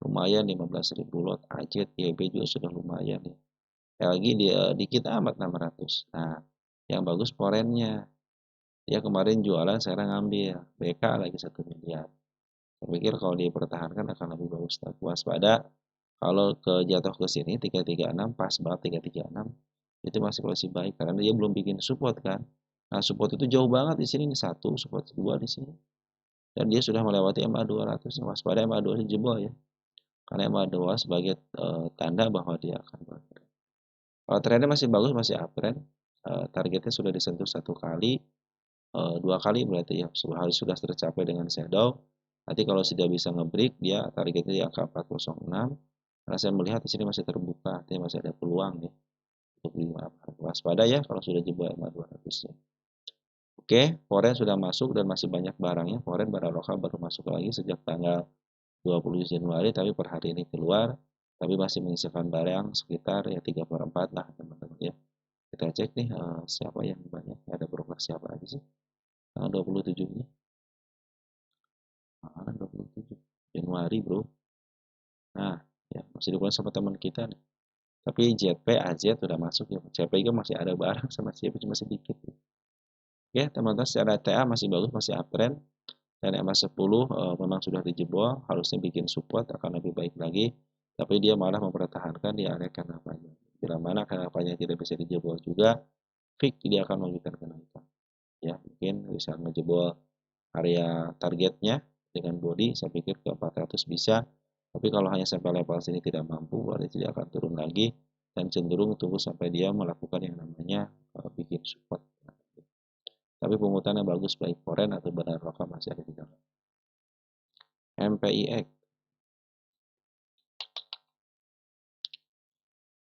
Lumayan 15.000 lot. AJET, YB juga sudah lumayan ya. Lagi dia dikit amat 600. Nah, yang bagus forennya. Ya kemarin jualan, sekarang ngambil. BK lagi 1 miliar. Saya pikir kalau dipertahankan akan lebih bagus. Waspada kalau ke jatuh ke sini 336 pas banget 336 itu masih posisi baik karena dia belum bikin support kan. Nah, support itu jauh banget di sini nih, 1, support 2 di sini. Dan dia sudah melewati MA 200, waspada MA 200 jebol ya. Karena MA 2 sebagai tanda bahwa dia akan bergerak. Kalau trennya masih bagus, masih uptrend, targetnya sudah disentuh 1 kali, 2 kali berarti ya harus sudah tercapai dengan shadow. Nanti kalau sudah bisa ngebreak dia targetnya di angka 406. Karena saya melihat di sini masih terbuka, artinya masih ada peluang ya untuk waspada ya kalau sudah jebol MA 200 ya. Oke, foreign sudah masuk dan masih banyak barangnya. Foreign barang lokal baru masuk lagi sejak tanggal 20 Januari, tapi per hari ini keluar. Tapi masih menyisihkan barang sekitar ya 3/4 lah teman-teman ya. Kita cek nih siapa yang banyak. Ada broker siapa aja sih? Tanggal 27-nya. 27 Januari bro. Nah, ya masih dikumpulkan sama teman kita nih. Tapi JP, AZ sudah masuk ya. CPI masih ada barang sama CP cuma sedikit. Ya, teman-teman secara TA masih bagus, masih uptrend. Dan MA10 memang sudah dijebol, harusnya bikin support akan lebih baik lagi. Tapi dia malah mempertahankan di area kanapanya. Bila mana kanapanya tidak bisa dijebol juga, fix dia akan melanjutkan kenaikan. Ya, mungkin bisa ngejebol area targetnya dengan body, saya pikir ke 400 bisa. Tapi kalau hanya sampai level sini tidak mampu, berarti dia akan turun lagi dan cenderung tunggu sampai dia melakukan yang namanya bikin support. Tapi pungutannya bagus baik foreign atau barang lokal masih ada di dalam. MPIX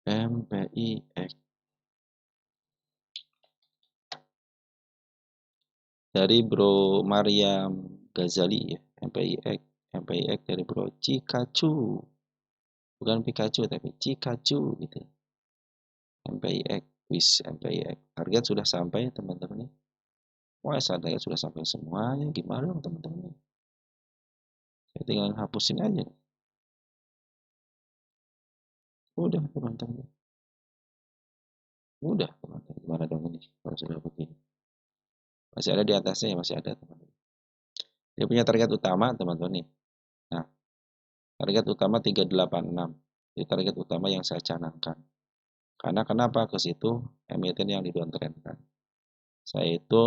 MPIX dari Bro Mariam Ghazali ya. MPIX dari Bro Cikacu, bukan Pikachu tapi Cikacu gitu. MPIX, wis MPIX target sudah sampai teman-teman ya. Wah, target sudah sampai semuanya, gimana dong teman-teman? Saya tinggal hapusin aja. Udah teman-teman. Udah teman-teman. Gimana dong ini kalau sudah begini? Masih ada di atasnya ya, masih ada teman-teman. Dia punya target utama teman-teman nih. Nah, target utama 386. Ini target utama yang saya canangkan. Karena kenapa ke situ emiten yang didowntrendkan. Saya itu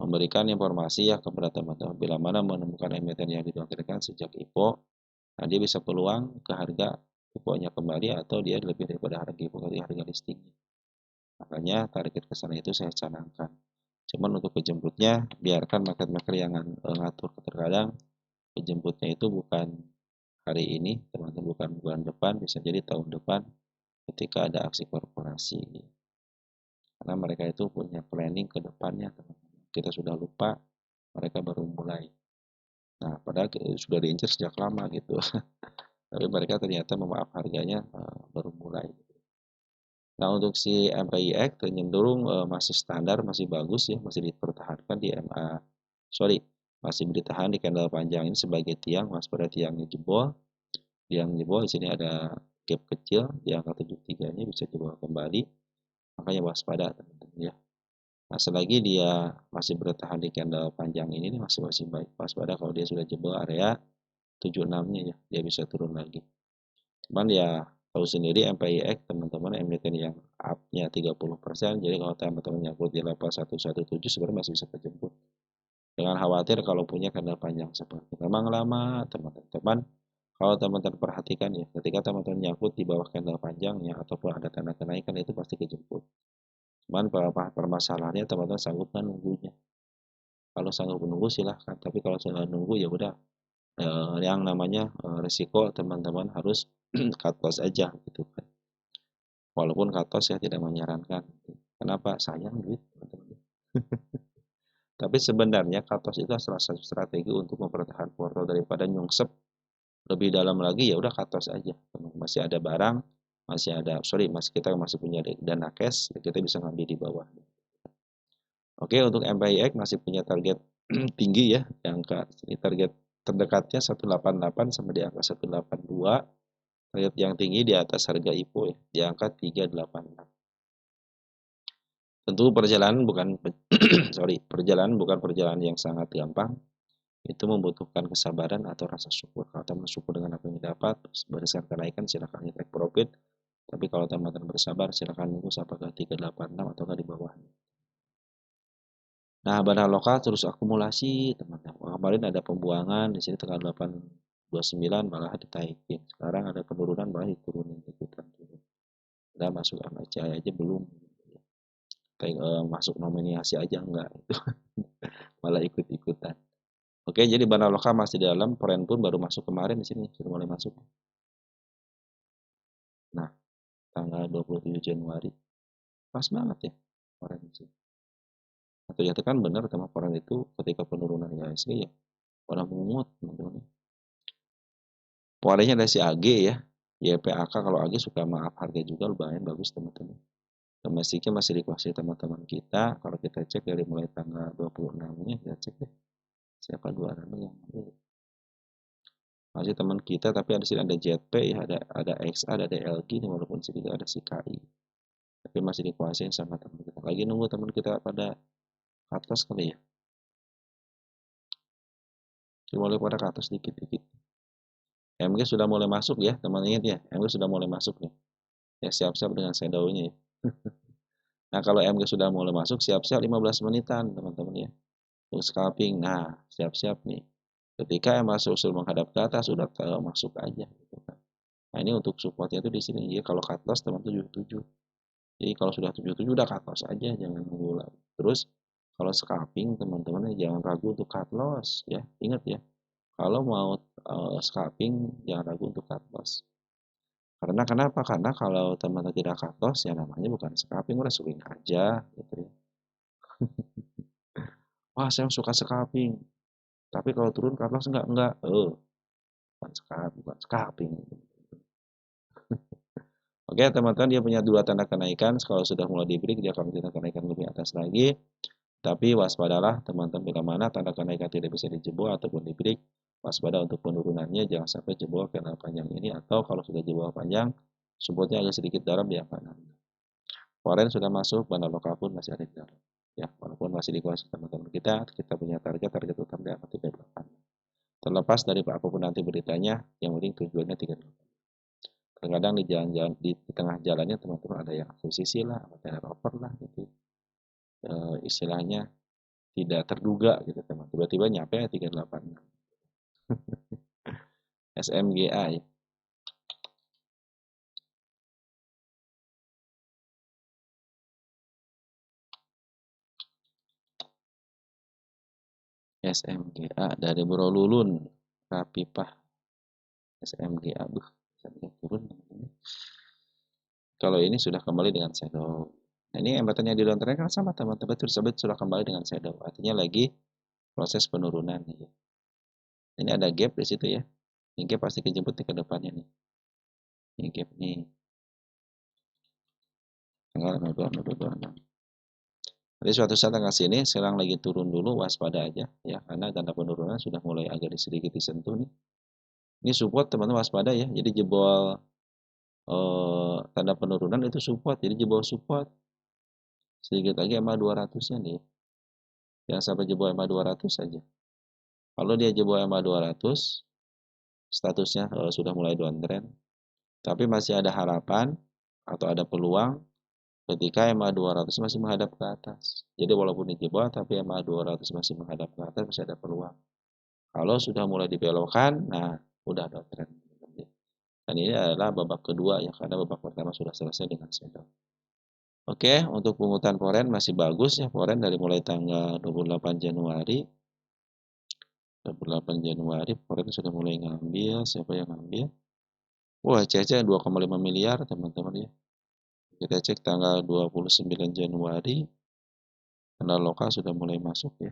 memberikan informasi ya kepada teman-teman bila mana menemukan emiten yang didowntrendkan sejak IPO, nah dia bisa peluang ke harga IPO-nya kembali atau dia lebih daripada harga IPO dari harga listingnya. Makanya target ke sana itu saya canangkan. Cuman untuk penjemputnya biarkan market maker yang ngatur. Terkadang penjemputnya itu bukan hari ini, teman-teman, bukan bulan depan, bisa jadi tahun depan ketika ada aksi korporasi. Karena mereka itu punya planning ke depannya, teman-teman. Kita sudah lupa, mereka baru mulai. Nah, padahal sudah diincar sejak lama gitu. Tapi mereka ternyata memaaf harganya baru mulai. Nah, untuk si MPIX cenderung masih standar, masih bagus ya, masih dipertahankan di MA. Sorry, masih ditahan di candle panjang ini sebagai tiang, waspada tiangnya jebol. Tiang jebol di sini ada gap kecil di angka 73-nya bisa jebol kembali. Makanya waspada, teman-teman ya. Nah, selagi dia masih bertahan di candle panjang ini masih baik. Waspada kalau dia sudah jebol area 76-nya ya, dia bisa turun lagi. Cuman ya tahu sendiri MPIX teman-teman emiten yang up-nya 30%, jadi kalau teman-teman nyangkut di level 117 sebenarnya masih bisa terjemput. Jangan khawatir kalau punya candle panjang seperti memang lama teman-teman. Kalau teman-teman perhatikan ya, ketika teman-teman nyangkut di bawah candle panjangnya ataupun ada tanda kenaikan itu pasti kejemput. Cuman permasalahannya teman-teman sanggup kan nunggunya. Kalau sanggup menunggu silahkan, tapi kalau sudah nunggu ya udah yang namanya risiko teman-teman harus cut loss aja gitu kan. Walaupun cut loss saya tidak menyarankan. Kenapa? Sayang duit teman-teman. Tapi sebenarnya cut loss itu salah satu strategi untuk mempertahankan portfolio daripada nyungsep lebih dalam lagi, ya udah cut loss aja. Masih ada barang, masih kita masih punya dana cash, ya kita bisa ngambil di bawah. Oke, untuk MPIX masih punya target tinggi ya, yang ini target terdekatnya 188 sama di angka 182. Target yang tinggi di atas harga IPO ya, di angka 386. Tentu perjalanan bukan perjalanan bukan perjalanan yang sangat gampang. Itu membutuhkan kesabaran atau rasa syukur. Kalau teman syukur dengan apa yang didapat, berdasarkan kenaikan silakan take profit. Tapi kalau teman-teman bersabar, silakan nunggu sampai ke 386 atau di bawahnya. Nah, barang lokal terus akumulasi, teman-teman. Kemarin ada pembuangan di sini tanggal 8/29 malah ditaikin. Sekarang ada penurunan malah diturunin ikutan turun. Udah masuk MSCI aja belum. Masuk nominasi aja enggak. Malah ikut-ikutan. Oke, jadi barang lokal masih dalam, Foreign pun baru masuk kemarin di sini, sudah mulai masuk. Nah, tanggal 27 Januari. Pas banget ya Foreign itu. Nah, ternyata kan benar sama Foreign itu ketika penurunan IHSG ya, orang mungut teman-teman. Warnanya ada si AG ya, YPAK. Kalau AG suka maaf harga juga lumayan bagus teman-teman. Domestiknya masih dikuasai teman-teman kita. Kalau kita cek dari mulai tanggal 26-nya, kita cek deh siapa dua nama yang ambil. Masih teman kita, tapi ada sini ada JP ya, ada XA, ada DLG, walaupun sedikit ada si KI. Tapi masih dikuasain sama teman kita. Lagi nunggu teman kita pada atas kali ya. Cuma boleh pada ke atas dikit-dikit. MG sudah mulai masuk ya, teman ingat ya. MG sudah mulai masuk nih. Ya siap-siap dengan shadownya ya. Nah kalau MG sudah mulai masuk, siap-siap 15 menitan teman-teman ya. Untuk scalping, nah siap-siap nih. Ketika yang masuk usul menghadap ke atas, sudah masuk aja. Gitu kan. Nah ini untuk supportnya itu di sini. Ya kalau cut loss teman 77. Jadi kalau sudah 77 udah cut loss aja, jangan nunggu lagi. Terus kalau scalping teman-teman jangan ragu untuk cut loss ya. Ingat ya, kalau mau scalping jangan ragu untuk cut loss. Karena kenapa? Karena kalau teman-teman tidak cut loss ya namanya bukan scalping, udah swing aja gitu ya. Wah, saya suka scalping. Tapi kalau turun cut loss enggak. Bukan scalping. Oke, teman-teman, dia punya dua tanda kenaikan. Kalau sudah mulai di break, dia akan menunjukkan kenaikan lebih atas lagi. Tapi waspadalah teman-teman, bila mana tanda kenaikan tidak bisa dijebol ataupun di break, waspada untuk penurunannya, jangan sampai jebol candle panjang ini, atau kalau sudah jebol panjang, supportnya agak sedikit dalam di angka 6. Foreign sudah masuk, bandar lokal pun masih ada di dalam. Ya, walaupun masih dikuasai teman-teman kita punya target tetap di angka 38. Terlepas dari apapun nanti beritanya, yang penting tujuannya 38. Terkadang di jalan-jalan di tengah jalannya teman-teman ada yang akuisisi lah, ada offer lah gitu. Istilahnya tidak terduga gitu teman. Tiba-tiba nyampe 386. SMGA ya. SMGA dari Bro Lulun, Rapipah, SMGA, SMGA turun. Kalau ini sudah kembali dengan shadow. Nah, ini embedded di downtrend kan sama teman-teman, tersebut sudah kembali dengan shadow, artinya lagi proses penurunan nih. Ini ada gap di situ ya. Ini gap pasti kejemput ke depannya nih. Ini gap nih. Tanggal 02, 02, 06. Jadi suatu saat tanggal sini sekarang lagi turun dulu, waspada aja ya, karena tanda penurunan sudah mulai agak sedikit disentuh nih. Ini support teman-teman, waspada ya. Jadi jebol tanda penurunan itu support, jadi jebol support. Sedikit lagi EMA 200-nya nih. Jangan sampai jebol EMA 200 saja. Kalau dia jebol EMA 200, statusnya sudah mulai downtrend. Tapi masih ada harapan atau ada peluang ketika EMA 200 masih menghadap ke atas. Jadi walaupun dijebol tapi EMA 200 masih menghadap ke atas, masih ada peluang. Kalau sudah mulai dibelokkan, nah udah downtrend. Dan ini adalah babak kedua ya, karena babak pertama sudah selesai dengan shadow. Oke, untuk pungutan foreign masih bagus ya, foreign dari mulai tanggal 28 Januari. 28 Januari foreign sudah mulai ngambil, siapa yang ngambil? Wah, CC 2,5 miliar teman-teman ya. Kita cek tanggal 29 Januari, tanda lokal sudah mulai masuk ya.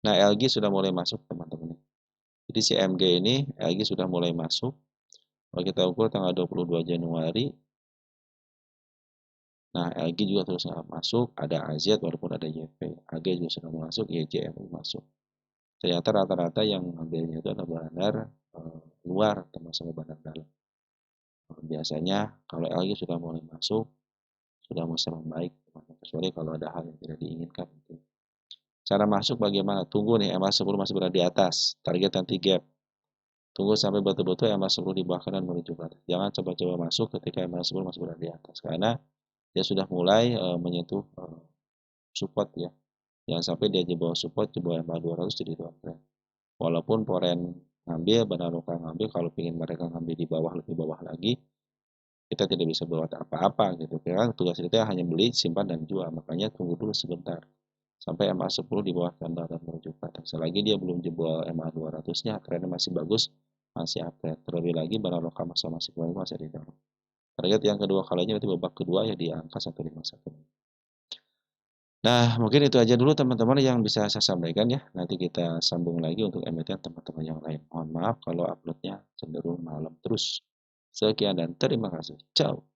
Nah, LG sudah mulai masuk teman-teman. Jadi si MG ini LG sudah mulai masuk. Kalau kita ukur tanggal 22 Januari, nah LG juga terus masuk, ada AZ walaupun ada YP, AG juga sudah masuk, YJMU masuk. Ternyata rata-rata yang ambilnya itu adalah bandar luar termasuk bandar dalam. Biasanya kalau LG sudah mulai masuk, sudah mulai membaik, kecuali kalau ada hal yang tidak diinginkan. Cara masuk bagaimana? Tunggu nih EMA 10 masih berada di atas, target anti gap. Tunggu sampai betul-betul EMA 10 di bawah kanan menuju ke atas. Jangan coba-coba masuk ketika EMA 10 masih berada di atas, karena dia sudah mulai menyentuh support ya. Jangan sampai dia jebol support, jebol EMA 200 jadi downtrend. Walaupun foreign ngambil, benar lokal ngambil, kalau ingin mereka ngambil di bawah, lebih bawah lagi, kita tidak bisa buat apa-apa gitu. Karena tugas kita hanya beli, simpan, dan jual. Makanya tunggu dulu sebentar sampai MA 10 di bawah tanda dan menuju ke atas. Selagi dia belum jebol MA 200-nya, trennya masih bagus, masih uptrend. Terlebih lagi barang lokal masih di dalam. Target yang kedua kalinya berarti babak kedua ya di angka 151. Nah, mungkin itu aja dulu teman-teman yang bisa saya sampaikan ya. Nanti kita sambung lagi untuk emiten teman-teman yang lain. Mohon maaf kalau uploadnya cenderung malam terus. Sekian dan terima kasih. Ciao.